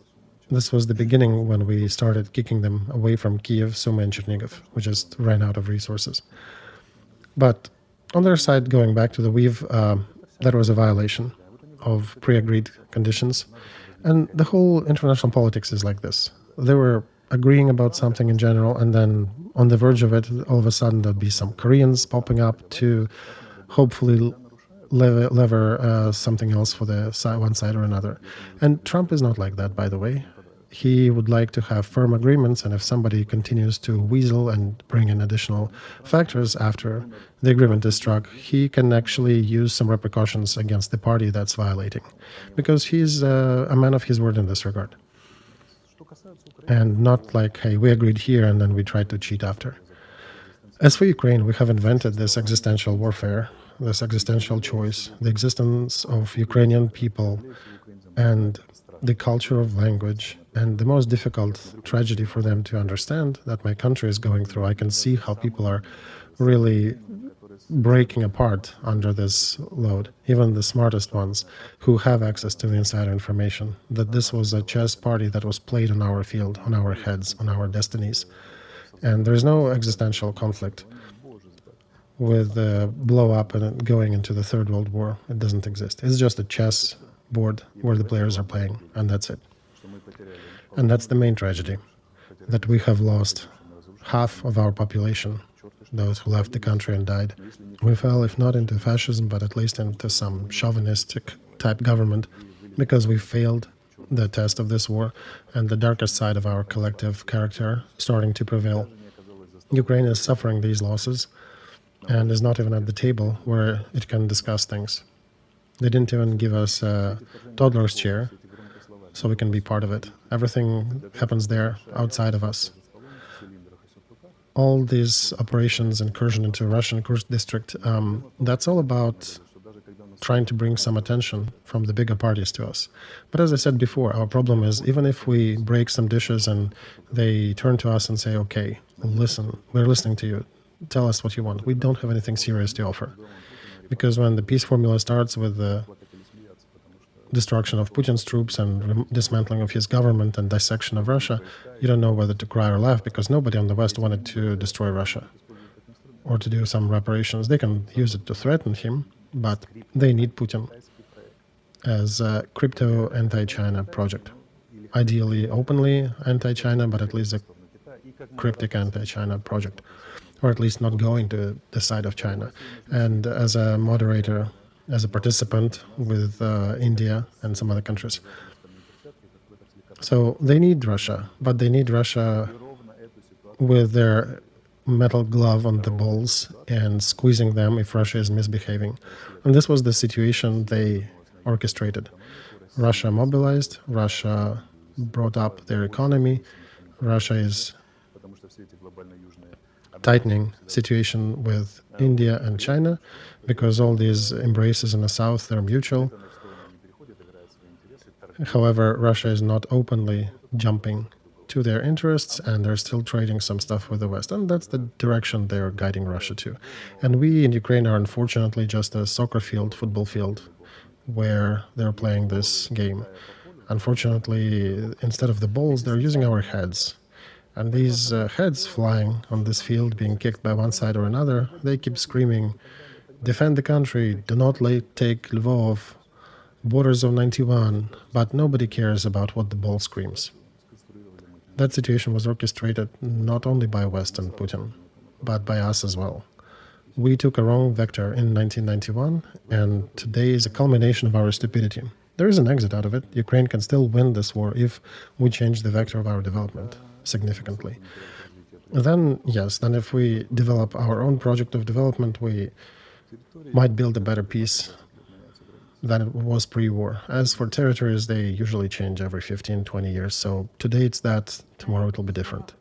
this was the beginning when we started kicking them away from Kiev, Sumy, and Chernihiv. We just ran out of resources. But on their side, going back to the weave, that was a violation of pre-agreed conditions. And the whole international politics is like this. They were agreeing about something in general, and then on the verge of it, all of a sudden there'd be some Koreans popping up to hopefully lever something else for the one side or another. And Trump is not like that, by the way. He would like to have firm agreements, and if somebody continues to weasel and bring in additional factors after the agreement is struck, he can actually use some repercussions against the party that's violating, because he's a man of his word in this regard. And not like, hey, we agreed here and then we tried to cheat after. As for Ukraine, we have invented this existential warfare, this existential choice, the existence of Ukrainian people and the culture of language, and the most difficult tragedy for them to understand that my country is going through. I can see how people are really breaking apart under this load, even the smartest ones who have access to the insider information, that this was a chess party that was played on our field, on our heads, on our destinies. And there's no existential conflict with the blow up and going into the Third World War. It doesn't exist. It's just a chess board where the players are playing, and that's it. And that's the main tragedy, that we have lost half of our population, those who left the country and died. We fell, if not into fascism, but at least into some chauvinistic type government, because we failed the test of this war, and the darkest side of our collective character starting to prevail. Ukraine is suffering these losses and is not even at the table where it can discuss things. They didn't even give us a toddler's chair so we can be part of it. Everything happens there outside of us. All these operations, incursion into Russian Kursk district, that's all about trying to bring some attention from the bigger parties to us. But as I said before, our problem is, even if we break some dishes and they turn to us and say, okay, listen, we're listening to you, tell us what you want, we don't have anything serious to offer. Because when the peace formula starts with the destruction of Putin's troops and dismantling of his government and dissection of Russia, you don't know whether to cry or laugh, because nobody on the West wanted to destroy Russia or to do some reparations. They can use it to threaten him, but they need Putin as a crypto anti-China project. Ideally openly anti-China, but at least a cryptic anti-China project, or at least not going to the side of China. And as a moderator, as a participant with India and some other countries. So they need Russia, but they need Russia with their metal glove on the balls and squeezing them if Russia is misbehaving. And this was the situation they orchestrated. Russia mobilized, Russia brought up their economy, Russia is tightening situation with India and China, because all these embraces in the south, they're mutual. However, Russia is not openly jumping to their interests, and they're still trading some stuff with the West. And that's the direction they're guiding Russia to. And we in Ukraine are unfortunately just a soccer field, football field, where they're playing this game. Unfortunately, instead of the balls, they're using our heads. And these heads flying on this field, being kicked by one side or another, they keep screaming, defend the country, do not take Lvov, borders of 91, but nobody cares about what the ball screams. That situation was orchestrated not only by West and Putin, but by us as well. We took a wrong vector in 1991, and today is a culmination of our stupidity. There is an exit out of it. Ukraine can still win this war if we change the vector of our development significantly. Then, yes, then if we develop our own project of development, we might build a better peace than it was pre-war. As for territories, they usually change every 15, 20 years. So today it's that, tomorrow it'll be different.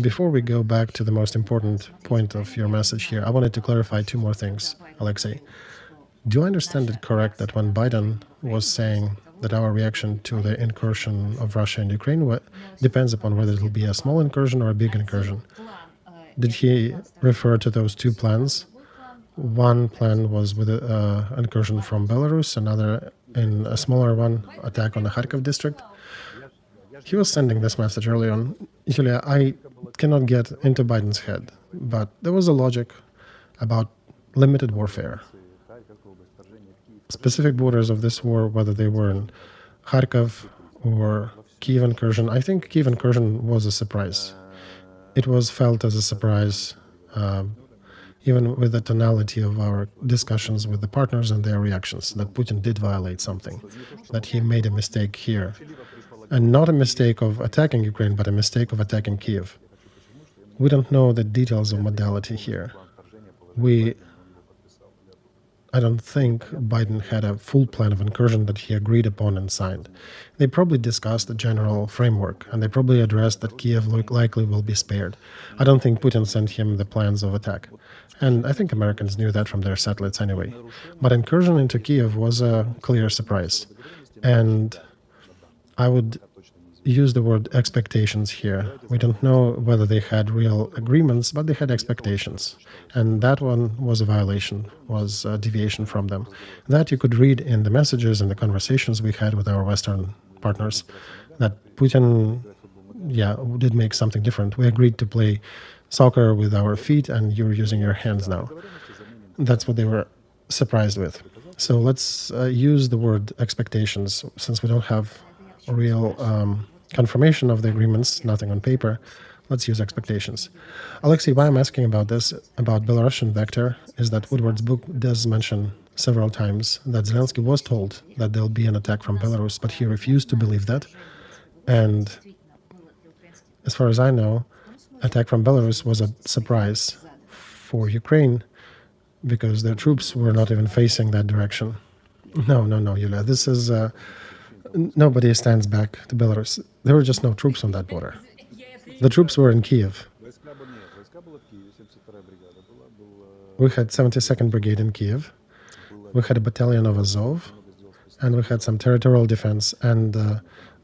Before we go back to the most important point of your message here, I wanted to clarify two more things, Alexey. Do I understand it correct that when Biden was saying that our reaction to the incursion of Russia in Ukraine depends upon whether it'll be a small incursion or a big incursion? Did he refer to those two plans? One plan was with an incursion from Belarus, another in a smaller one, attack on the Kharkiv district. He was sending this message early on. Yulia, I cannot get into Biden's head, but there was a logic about limited warfare. Specific borders of this war, whether they were in Kharkiv or Kiev incursion, I think Kiev incursion was a surprise. It was felt as a surprise, even with the tonality of our discussions with the partners and their reactions, that Putin did violate something, that he made a mistake here. And not a mistake of attacking Ukraine, but a mistake of attacking Kiev. We don't know the details of modality here. I don't think Biden had a full plan of incursion that he agreed upon and signed. They probably discussed the general framework, and they probably addressed that Kiev likely will be spared. I don't think Putin sent him the plans of attack. And I think Americans knew that from their satellites anyway. But incursion into Kiev was a clear surprise. And I would use the word expectations here. We don't know whether they had real agreements, but they had expectations. And that one was a violation, was a deviation from them. That you could read in the messages and the conversations we had with our Western partners, that Putin, did make something different. We agreed to play soccer with our feet, and you're using your hands now. That's what they were surprised with. So let's use the word expectations, since we don't have real confirmation of the agreements, nothing on paper. Let's use expectations. Alexey, why I'm asking about this, about Belarusian vector, is that Woodward's book does mention several times that Zelensky was told that there'll be an attack from Belarus, but he refused to believe that. And as far as I know, attack from Belarus was a surprise for Ukraine because their troops were not even facing that direction. No, Yulia, this is... Nobody stands back to Belarus. There were just no troops on that border. The troops were in Kiev. We had 72nd Brigade in Kiev. We had a battalion of Azov, and we had some territorial defense and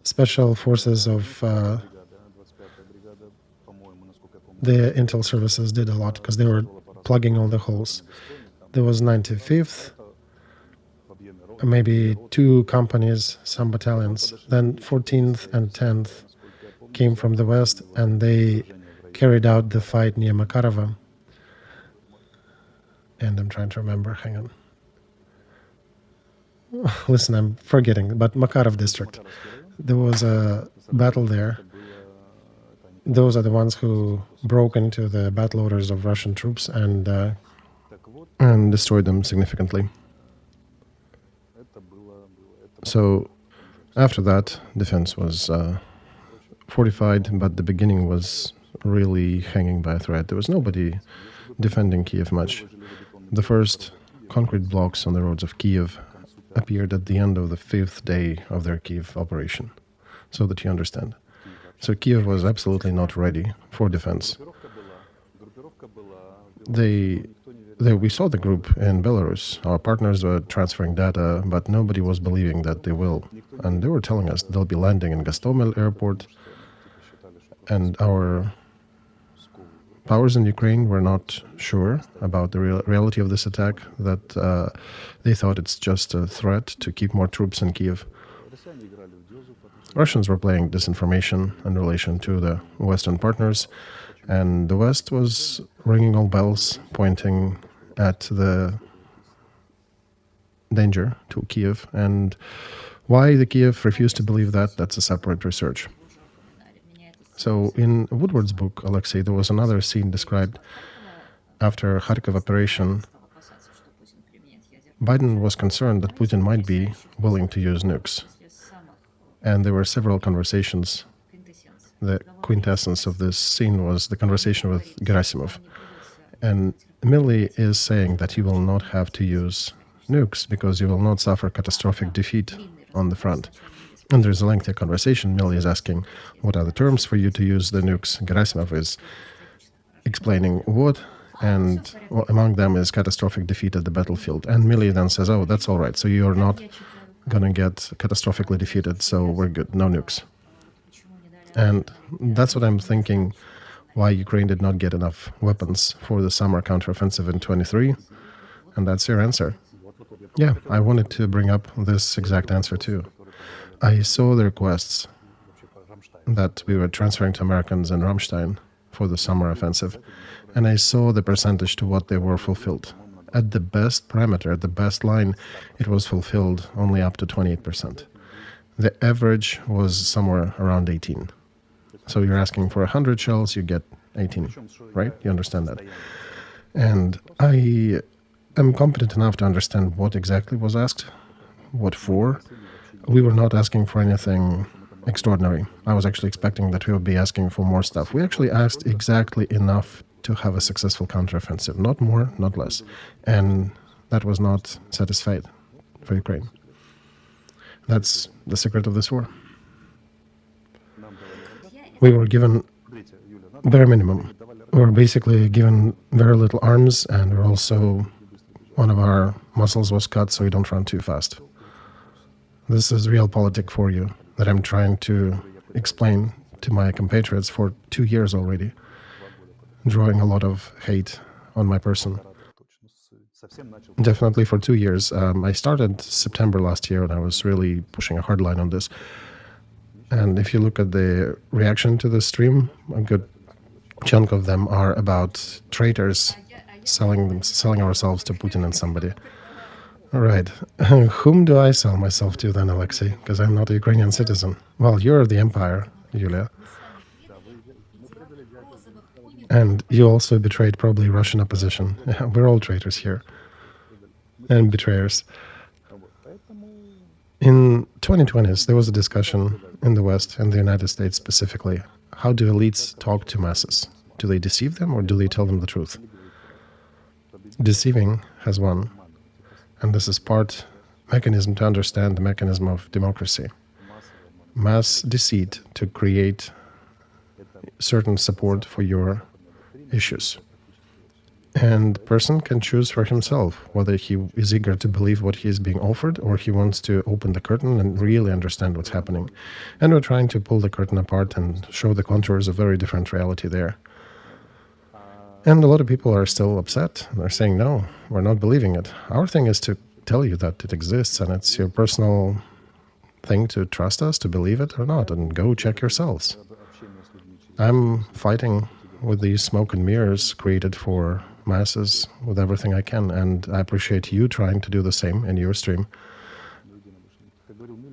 special forces of the intel services did a lot because they were plugging all the holes. There was 95th, maybe 2 companies, some battalions. Then 14th and 10th came from the west, and they carried out the fight near Makarova. And I'm trying to remember, hang on. Listen, I'm forgetting, but Makarov district. There was a battle there. Those are the ones who broke into the battle orders of Russian troops and destroyed them significantly. So after that, defense was fortified, but the beginning was really hanging by a thread. There was nobody defending Kiev much. The first concrete blocks on the roads of Kiev appeared at the end of the 5th day of their Kiev operation, so that you understand. So Kiev was absolutely not ready for defense. We saw the group in Belarus. Our partners were transferring data, but nobody was believing that they will. And they were telling us they'll be landing in Gostomel airport. And our powers in Ukraine were not sure about the reality of this attack, that they thought it's just a threat to keep more troops in Kiev. Russians were playing disinformation in relation to the Western partners, and the West was ringing all bells, pointing at the danger to Kiev. And why the Kiev refused to believe that, that's a separate research. So in Woodward's book, Alexey, there was another scene described after Kharkov operation. Biden was concerned that Putin might be willing to use nukes. And there were several conversations. The quintessence of this scene was the conversation with Gerasimov. And Milley is saying that you will not have to use nukes because you will not suffer catastrophic defeat on the front. And there's a lengthy conversation. Milley is asking, what are the terms for you to use the nukes? Gerasimov is explaining what, and among them is catastrophic defeat at the battlefield. And Milley then says, oh, that's all right. So you're not going to get catastrophically defeated, so we're good, no nukes. And that's what I'm thinking, why Ukraine did not get enough weapons for the summer counteroffensive in 23. And that's your answer. Yeah, I wanted to bring up this exact answer too. I saw the requests that we were transferring to Americans in Ramstein for the summer offensive, and I saw the percentage to what they were fulfilled. At the best parameter, at the best line, it was fulfilled only up to 28%. The average was somewhere around 18. So you're asking for 100 shells, you get 18, right? You understand that. And I am competent enough to understand what exactly was asked, what for. We were not asking for anything extraordinary. I was actually expecting that we would be asking for more stuff. We actually asked exactly enough to have a successful counteroffensive, not more, not less. And that was not satisfied for Ukraine. That's the secret of this war. We were given bare minimum. We were basically given very little arms, and we're also, one of our muscles was cut so we don't run too fast. This is Realpolitik for you, that I'm trying to explain to my compatriots for 2 years already, drawing a lot of hate on my person. Definitely for 2 years. I started September last year, and I was really pushing a hard line on this. And if you look at the reaction to the stream, a good chunk of them are about traitors selling ourselves to Putin and somebody. All right. Whom do I sell myself to then, Alexey? Because I'm not a Ukrainian citizen. Well, you're the empire, Yulia. And you also betrayed probably Russian opposition. We're all traitors here. And betrayers. In 2020s, there was a discussion in the West and the United States specifically. How do elites talk to masses? Do they deceive them or do they tell them the truth? Deceiving has won. And this is part mechanism to understand the mechanism of democracy. Mass deceit to create certain support for your issues. And the person can choose for himself whether he is eager to believe what he is being offered or he wants to open the curtain and really understand what's happening. And we're trying to pull the curtain apart and show the contours of very different reality there. And a lot of people are still upset. They're saying, no, we're not believing it. Our thing is to tell you that it exists, and it's your personal thing to trust us, to believe it or not, and go check yourselves. I'm fighting with these smoke and mirrors created for masses with everything I can, and I appreciate you trying to do the same in your stream.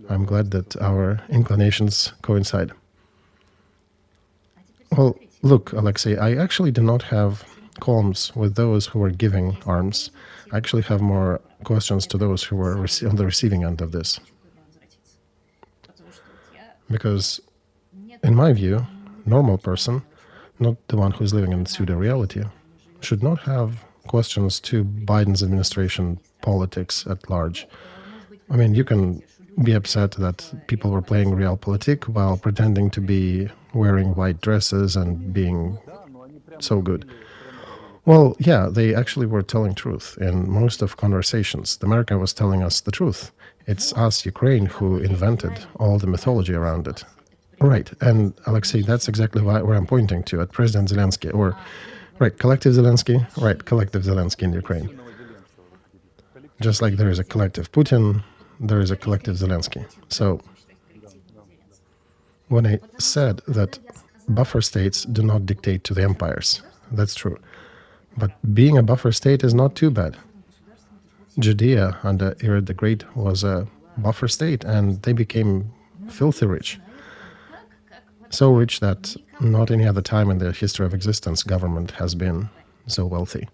I'm glad that our inclinations coincide. Well, look, Alexey, I actually do not have columns with those who are giving arms. I actually have more questions to those who were on the receiving end of this. Because, in my view, normal person, not the one who's living in pseudo-reality, should not have questions to Biden's administration politics at large. I mean, you can be upset that people were playing Realpolitik while pretending to be wearing white dresses and being so good. Well, yeah, they actually were telling truth in most of conversations. America was telling us the truth. It's us, Ukraine, who invented all the mythology around it. Right, and Alexey, that's exactly where I'm pointing to, at President Zelensky, or, right, collective Zelensky, right, collective Zelensky in Ukraine. Just like there is a collective Putin, there is a collective Zelensky. So, When I said that buffer states do not dictate to the empires, that's true. But being a buffer state is not too bad. Judea under Herod the Great was a buffer state, and they became filthy rich. So rich that not any other time in the history of existence government has been so wealthy.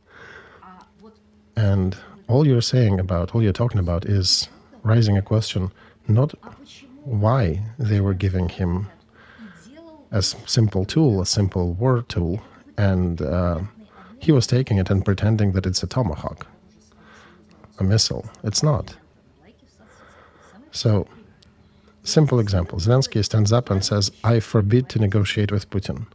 And all you're talking about is raising a question, not why they were giving him a simple tool, a simple war tool, and he was taking it and pretending that it's a tomahawk, a missile. It's not. So, simple example. Zelensky stands up and says, I forbid to negotiate with Putin.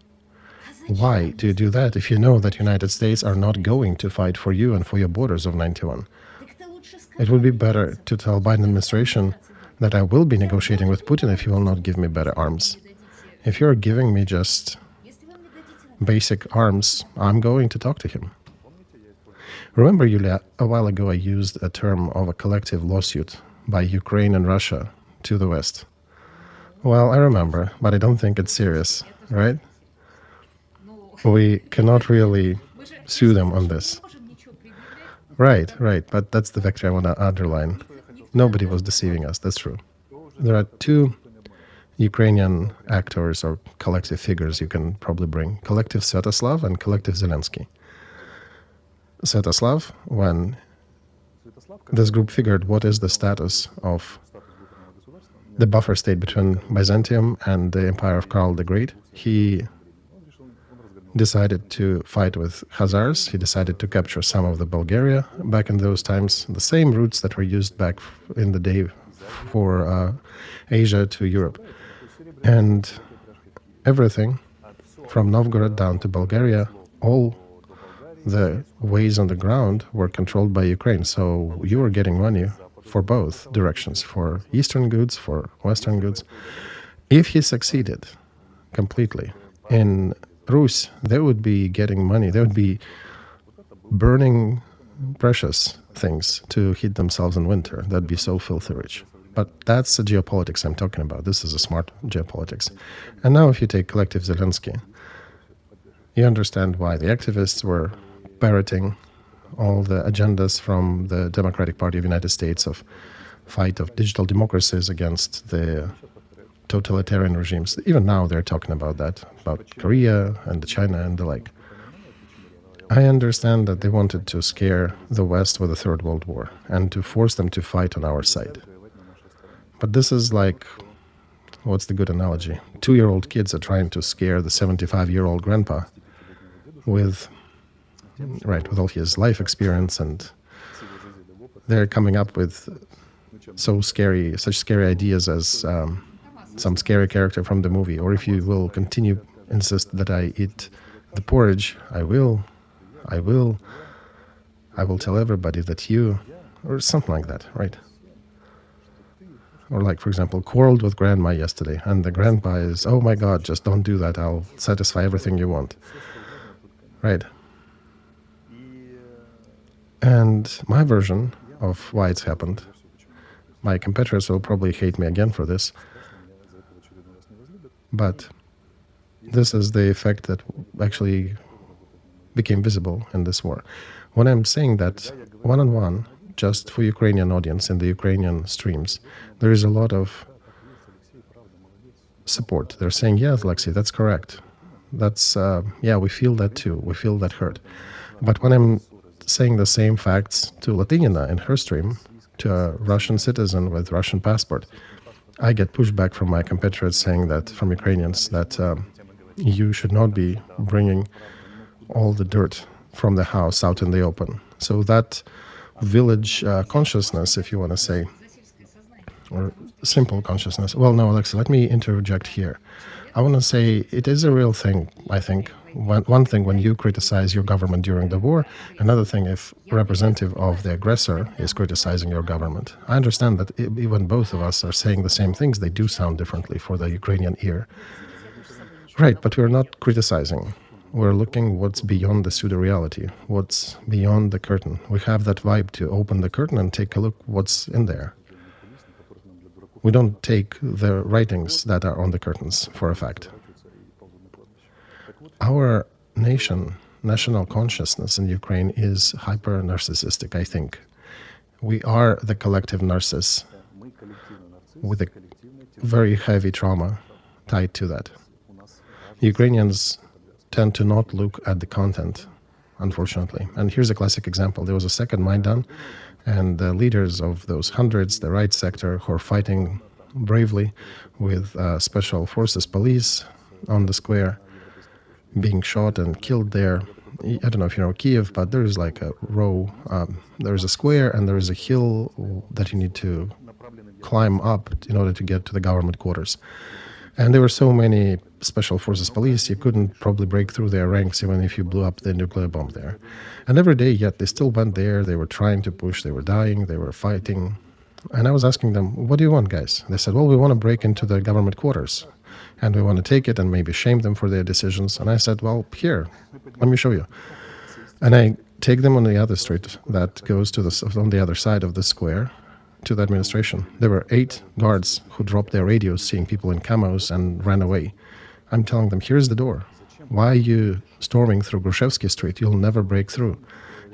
Why do you do that if you know that United States are not going to fight for you and for your borders of 91? It would be better to tell Biden administration that I will be negotiating with Putin if he will not give me better arms. If you're giving me just basic arms, I'm going to talk to him. Remember, Yulia, a while ago I used a term of a collective lawsuit by Ukraine and Russia to the West. Well, I remember, but I don't think it's serious, right? We cannot really sue them on this. Right, but that's the vector I want to underline. Nobody was deceiving us, that's true. There are two Ukrainian actors or collective figures you can probably bring. Collective Sviatoslav and Collective Zelensky. Sviatoslav, when this group figured what is the status of the buffer state between Byzantium and the empire of Karl the Great, he decided to fight with Khazars. He decided to capture some of the Bulgaria back in those times, the same routes that were used back in the day for Asia to Europe. And everything from Novgorod down to Bulgaria, all the ways on the ground were controlled by Ukraine. So you were getting money for both directions, for Eastern goods, for Western goods. If he succeeded completely in Rus, they would be getting money. They would be burning precious things to heat themselves in winter. That'd be so filthy rich. But that's the geopolitics I'm talking about. This is a smart geopolitics. And now if you take Collective Zelensky, you understand why the activists were parroting all the agendas from the Democratic Party of the United States of fight of digital democracies against the totalitarian regimes. Even now they're talking about that, about Korea and China and the like. I understand that they wanted to scare the West with a Third World War and to force them to fight on our side. But this is like, what's the good analogy? 2-year-old kids are trying to scare the 75-year-old grandpa with all his life experience, and they're coming up with such scary ideas as some scary character from the movie. Or if you will insist that I eat the porridge, I will tell everybody that you, or something like that, right? Or like, for example, quarreled with grandma yesterday, and the grandpa is, oh my God, just don't do that, I'll satisfy everything you want. Right? And my version of why it's happened, my competitors will probably hate me again for this, but this is the effect that actually became visible in this war. When I'm saying that one-on-one, just for Ukrainian audience in the Ukrainian streams, there is a lot of support. They're saying, yes, Alexey, that's correct. That's, we feel that too. We feel that hurt. But when I'm saying the same facts to Latynina in her stream, to a Russian citizen with Russian passport, I get pushback from my competitors saying that, from Ukrainians, that you should not be bringing all the dirt from the house out in the open. So that village consciousness, if you want to say, or simple consciousness. Well, no, Alexey, let me interject here. I want to say it is a real thing, I think. One thing when you criticize your government during the war, another thing if representative of the aggressor is criticizing your government. I understand that even both of us are saying the same things, they do sound differently for the Ukrainian ear. Right, but we're not criticizing. We're looking what's beyond the pseudo-reality, what's beyond the curtain. We have that vibe to open the curtain and take a look what's in there. We don't take the writings that are on the curtains for a fact. Our national consciousness in Ukraine is hyper-narcissistic, I think. We are the collective narciss with a very heavy trauma tied to that. Ukrainians tend to not look at the content, unfortunately. And here's a classic example. There was a second Maidan, and the leaders of those hundreds, the right sector, who are fighting bravely with special forces police on the square, being shot and killed there. I don't know if you know Kiev, but there is like a row, there is a square and there is a hill that you need to climb up in order to get to the government quarters. And there were so many special forces police, you couldn't probably break through their ranks even if you blew up the nuclear bomb there. And every day, yet they still went there, they were trying to push, they were dying, they were fighting. And I was asking them, what do you want, guys? They said, well, we want to break into the government quarters and we want to take it and maybe shame them for their decisions. And I said, well, here, let me show you. And I take them on the other street that goes to on the other side of the square to the administration. There were 8 guards who dropped their radios seeing people in camos and ran away. I'm telling them, here's the door. Why are you storming through Grushevsky Street? You'll never break through.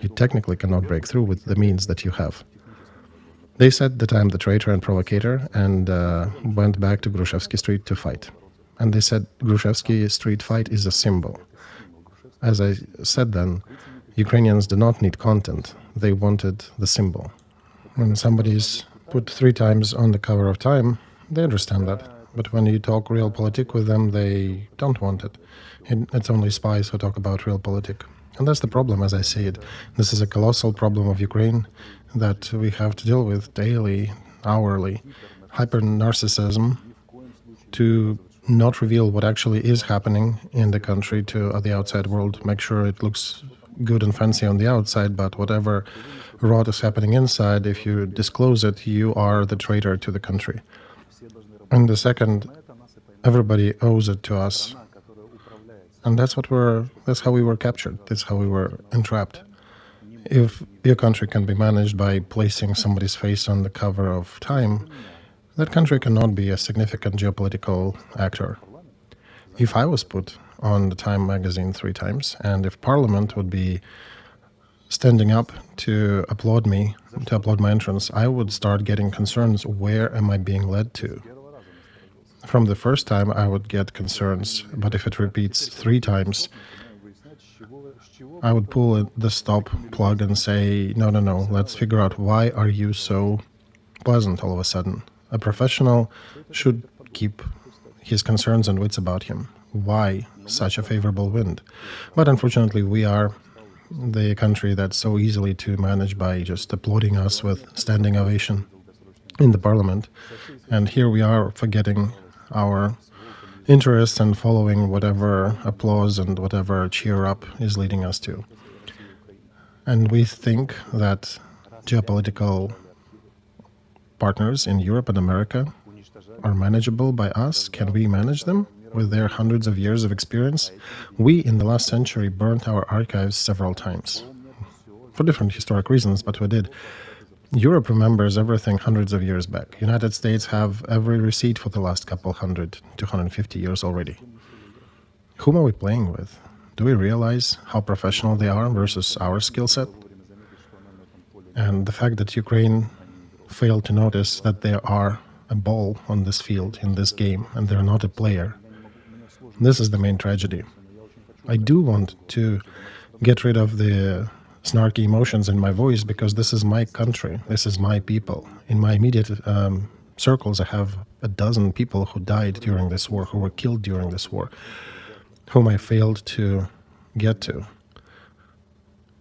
You technically cannot break through with the means that you have. They said that I'm the traitor and provocator and went back to Grushevsky Street to fight. And they said Grushevsky Street fight is a symbol. As I said then, Ukrainians do not need content. They wanted the symbol. When somebody's put 3 times on the cover of Time, they understand that. But when you talk Realpolitik with them, they don't want it. It's only spies who talk about Realpolitik. And that's the problem, as I see it. This is a colossal problem of Ukraine that we have to deal with daily, hourly. Hyper-narcissism to not reveal what actually is happening in the country to the outside world, make sure it looks good and fancy on the outside, but whatever rot is happening inside, if you disclose it, you are the traitor to the country. And the second, everybody owes it to us. And that's how we were captured, that's how we were entrapped. If your country can be managed by placing somebody's face on the cover of Time, that country cannot be a significant geopolitical actor. If I was put on the Time magazine 3 times, and if Parliament would be standing up to applaud me, to applaud my entrance, I would start getting concerns, where am I being led to? From the first time I would get concerns, but if it repeats 3 times, I would pull the stop plug and say, no, let's figure out why are you so pleasant all of a sudden. A professional should keep his concerns and wits about him. Why such a favorable wind? But unfortunately, we are the country that's so easily to manage by just applauding us with standing ovation in the parliament. And here we are forgetting our interests and following whatever applause and whatever cheer up is leading us to. And we think that geopolitical partners in Europe and America are manageable by us. Can we manage them with their hundreds of years of experience? We, in the last century, burnt our archives several times for different historic reasons, but we did. Europe remembers everything hundreds of years back. United States have every receipt for the last couple 100, 250 years already. Whom are we playing with? Do we realize how professional they are versus our skill set? And the fact that Ukraine failed to notice that they are a ball on this field, in this game, and they're not a player. This is the main tragedy. I do want to get rid of the snarky emotions in my voice because this is my country, this is my people. In my immediate circles, I have a dozen people who died during this war, who were killed during this war, whom I failed to get to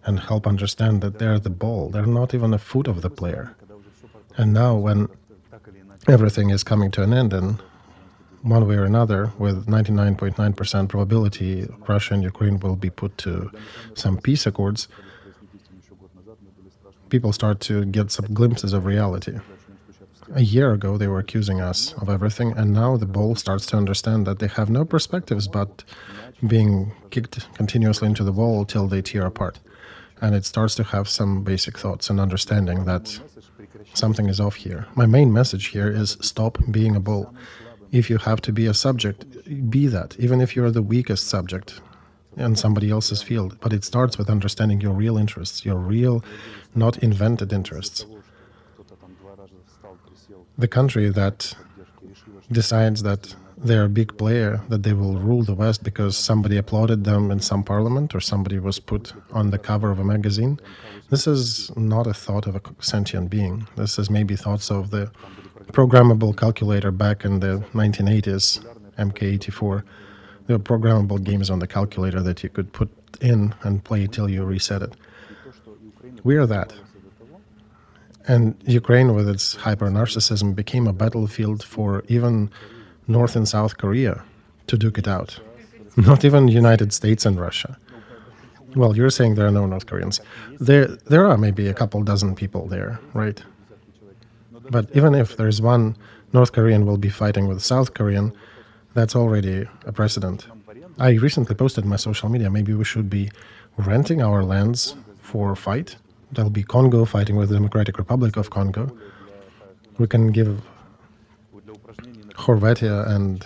and help understand that they're the ball, they're not even a foot of the player. And now when everything is coming to an end and one way or another, with 99.9% probability, Russia and Ukraine will be put to some peace accords, people start to get some glimpses of reality. A year ago, they were accusing us of everything, and now the ball starts to understand that they have no perspectives but being kicked continuously into the wall till they tear apart. and it starts to have some basic thoughts and understanding that something is off here. My main message here is stop being a bull. If you have to be a subject, be that, even if you're the weakest subject in somebody else's field. But it starts with understanding your real interests, your real, not invented interests. The country that decides that they're a big player, that they will rule the West because somebody applauded them in some parliament or somebody was put on the cover of a magazine, this is not a thought of a sentient being. This is maybe thoughts of the programmable calculator back in the 1980s, MK84. There were programmable games on the calculator that you could put in and play till you reset it. We are that. And Ukraine, with its hyper-narcissism, became a battlefield for even North and South Korea to duke it out. Not even United States and Russia. Well, you're saying there are no North Koreans. There are maybe a couple dozen people there, right? But even if there's one North Korean will be fighting with South Korean, that's already a precedent. I recently posted on my social media, maybe we should be renting our lands for fight. There'll be Congo fighting with the Democratic Republic of Congo. We can give Horvatia and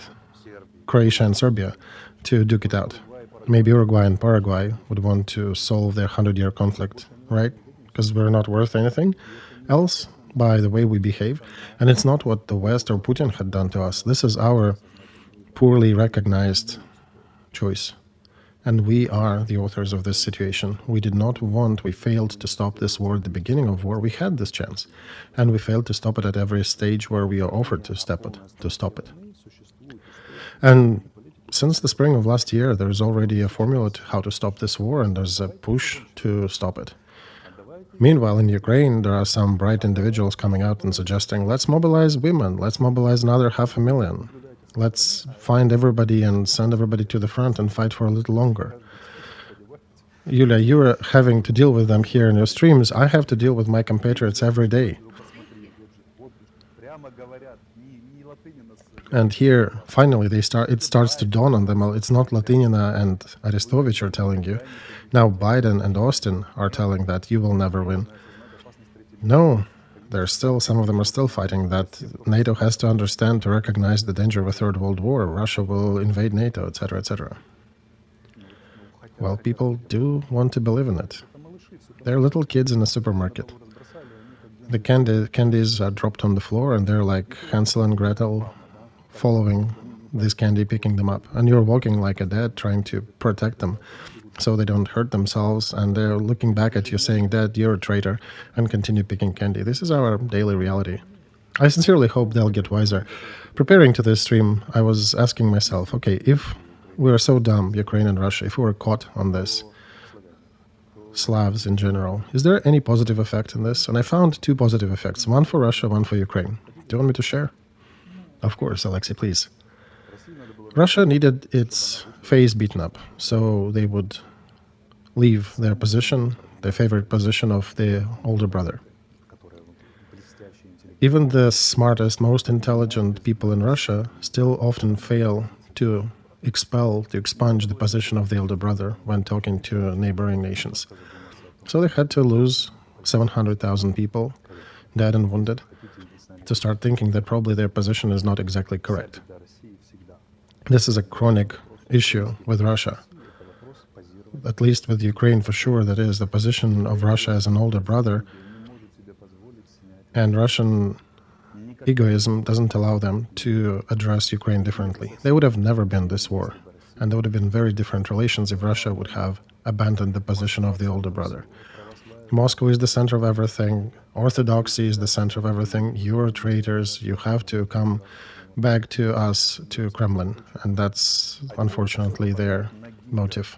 Croatia and Serbia to duke it out. Maybe Uruguay and Paraguay would want to solve their 100-year conflict, right? Because we're not worth anything else by the way we behave. And it's not what the West or Putin had done to us. This is our poorly recognized choice. And we are the authors of this situation. We did not want, we failed to stop this war at the beginning of war. We had this chance. And we failed to stop it at every stage where we are offered to stop it. And since the spring of last year, there's already a formula to how to stop this war, and there's a push to stop it. Meanwhile, in Ukraine, there are some bright individuals coming out and suggesting, let's mobilize women, let's mobilize another 500,000. Let's find everybody and send everybody to the front and fight for a little longer. Yulia, you're having to deal with them here in your streams. I have to deal with my compatriots every day. And here, finally, it starts to dawn on them. It's not Latynina and Arestovych are telling you. Now Biden and Austin are telling that you will never win. No, some of them are still fighting that NATO has to understand to recognize the danger of a third world war. Russia will invade NATO, etc., etc. Well, people do want to believe in it. They're little kids in a supermarket. The candies are dropped on the floor, and they're like Hansel and Gretel following this candy, picking them up. And you're walking like a dad, trying to protect them so they don't hurt themselves, and they're looking back at you saying, Dad, you're a traitor, and continue picking candy. This is our daily reality. I sincerely hope they'll get wiser. Preparing to this stream, I was asking myself, okay, if we are so dumb, Ukraine and Russia, if we were caught on this, Slavs in general, is there any positive effect in this? And I found two positive effects, one for Russia, one for Ukraine. Do you want me to share? Of course, Alexey, please. Russia needed its face beaten up, so they would leave their position, their favorite position of the older brother. Even the smartest, most intelligent people in Russia still often fail to expunge the position of the elder brother when talking to neighboring nations. So they had to lose 700,000 people, dead and wounded, to start thinking that probably their position is not exactly correct. This is a chronic issue with Russia. At least with Ukraine, for sure, that is the position of Russia as an older brother. And Russian egoism doesn't allow them to address Ukraine differently. There would have never been this war. And there would have been very different relations if Russia would have abandoned the position of the older brother. Moscow is the center of everything. Orthodoxy is the center of everything. You're traitors. You have to come back to us, to Kremlin. And that's unfortunately their motive.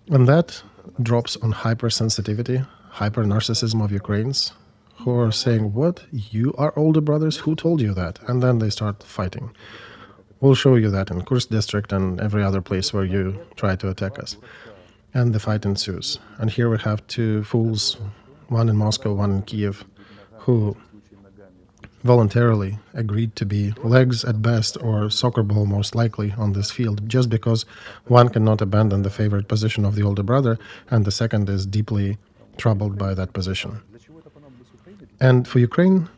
And that drops on hypersensitivity, hyper-narcissism of Ukrainians, who are saying, what, you are older brothers? Who told you that? And then they start fighting. We'll show you that in Kursk district and every other place where you try to attack us. And the fight ensues. And here we have two fools, one in Moscow, one in Kiev, who voluntarily agreed to be legs at best or soccer ball most likely on this field, just because one cannot abandon the favored position of the older brother and the second is deeply troubled by that position. And for Ukraine,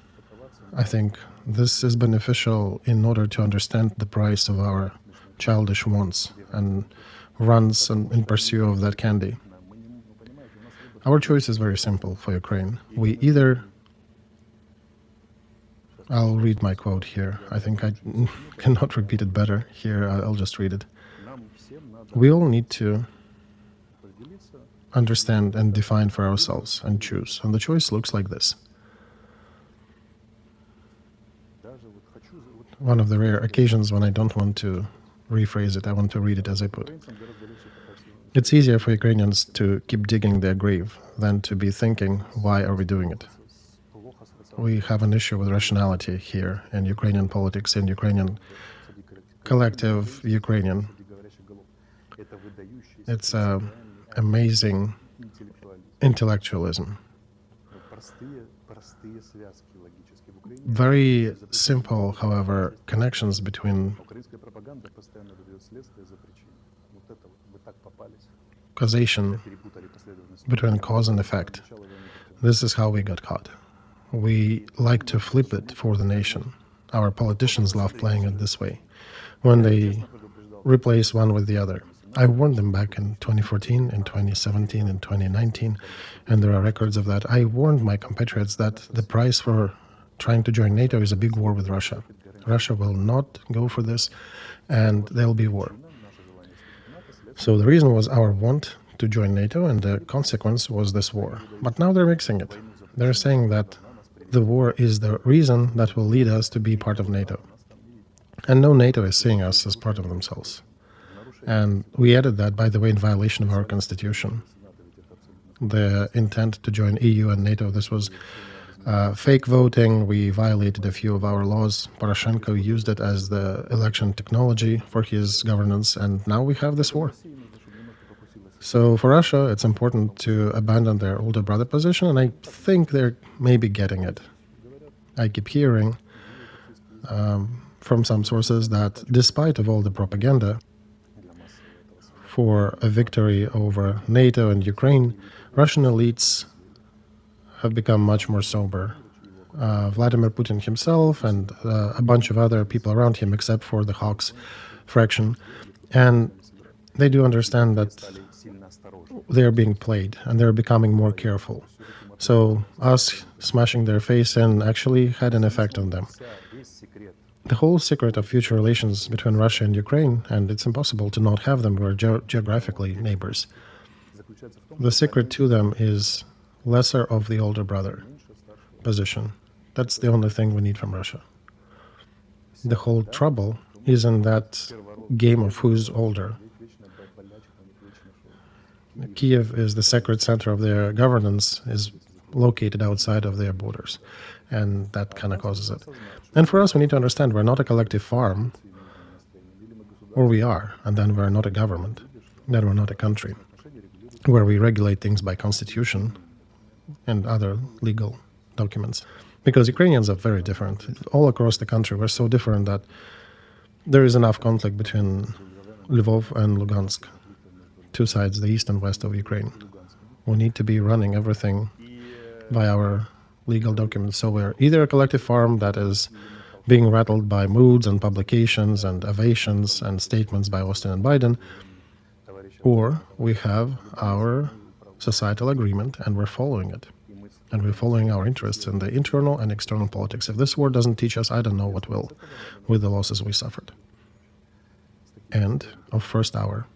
I think this is beneficial in order to understand the price of our childish wants and runs in pursuit of that candy. Our choice is very simple for Ukraine. We either, I'll read my quote here. I think I cannot repeat it better here. I'll just read it. We all need to understand and define for ourselves and choose. And the choice looks like this. One of the rare occasions when I don't want to rephrase it, I want to read it as I put. It's easier for Ukrainians to keep digging their grave than to be thinking, why are we doing it? We have an issue with rationality here in Ukrainian politics, in Ukrainian collective Ukrainian. It's amazing intellectualism. Very simple, however, connections between causation, between cause and effect. This is how we got caught. We like to flip it for the nation. Our politicians love playing it this way, when they replace one with the other. I warned them back in 2014, in 2017, in 2019, and there are records of that. I warned my compatriots that the price for trying to join NATO is a big war with Russia. Russia will not go for this, and there'll be war. So the reason was our want to join NATO, and the consequence was this war. But now they're mixing it. They're saying that the war is the reason that will lead us to be part of NATO. And no, NATO is seeing us as part of themselves. And we added that, by the way, in violation of our constitution. The intent to join EU and NATO, this was fake voting. We violated a few of our laws. Poroshenko used it as the election technology for his governance, and now we have this war. So for Russia, it's important to abandon their older brother position, and I think they're maybe getting it. I keep hearing from some sources that despite of all the propaganda for a victory over NATO and Ukraine, Russian elites have become much more sober. Vladimir Putin himself and a bunch of other people around him, except for the Hawks fraction, and they do understand that they're being played and they're becoming more careful. So us smashing their face in actually had an effect on them. The whole secret of future relations between Russia and Ukraine, and it's impossible to not have them, we're geographically neighbors. The secret to them is lesser of the older brother position. That's the only thing we need from Russia. The whole trouble is in that game of who's older. Kiev is the sacred center of their governance, is located outside of their borders, and that kind of causes it. And for us, we need to understand we're not a collective farm, or we are, and then we're not a government, then we're not a country, where we regulate things by constitution and other legal documents. Because Ukrainians are very different. All across the country, we're so different that there is enough conflict between Lvov and Lugansk, two sides, the east and west of Ukraine. We need to be running everything by our legal documents. So we're either a collective farm that is being rattled by moods and publications and ovations and statements by Austin and Biden, or we have our societal agreement and we're following it. And we're following our interests in the internal and external politics. If this war doesn't teach us, I don't know what will, with the losses we suffered. End of first hour.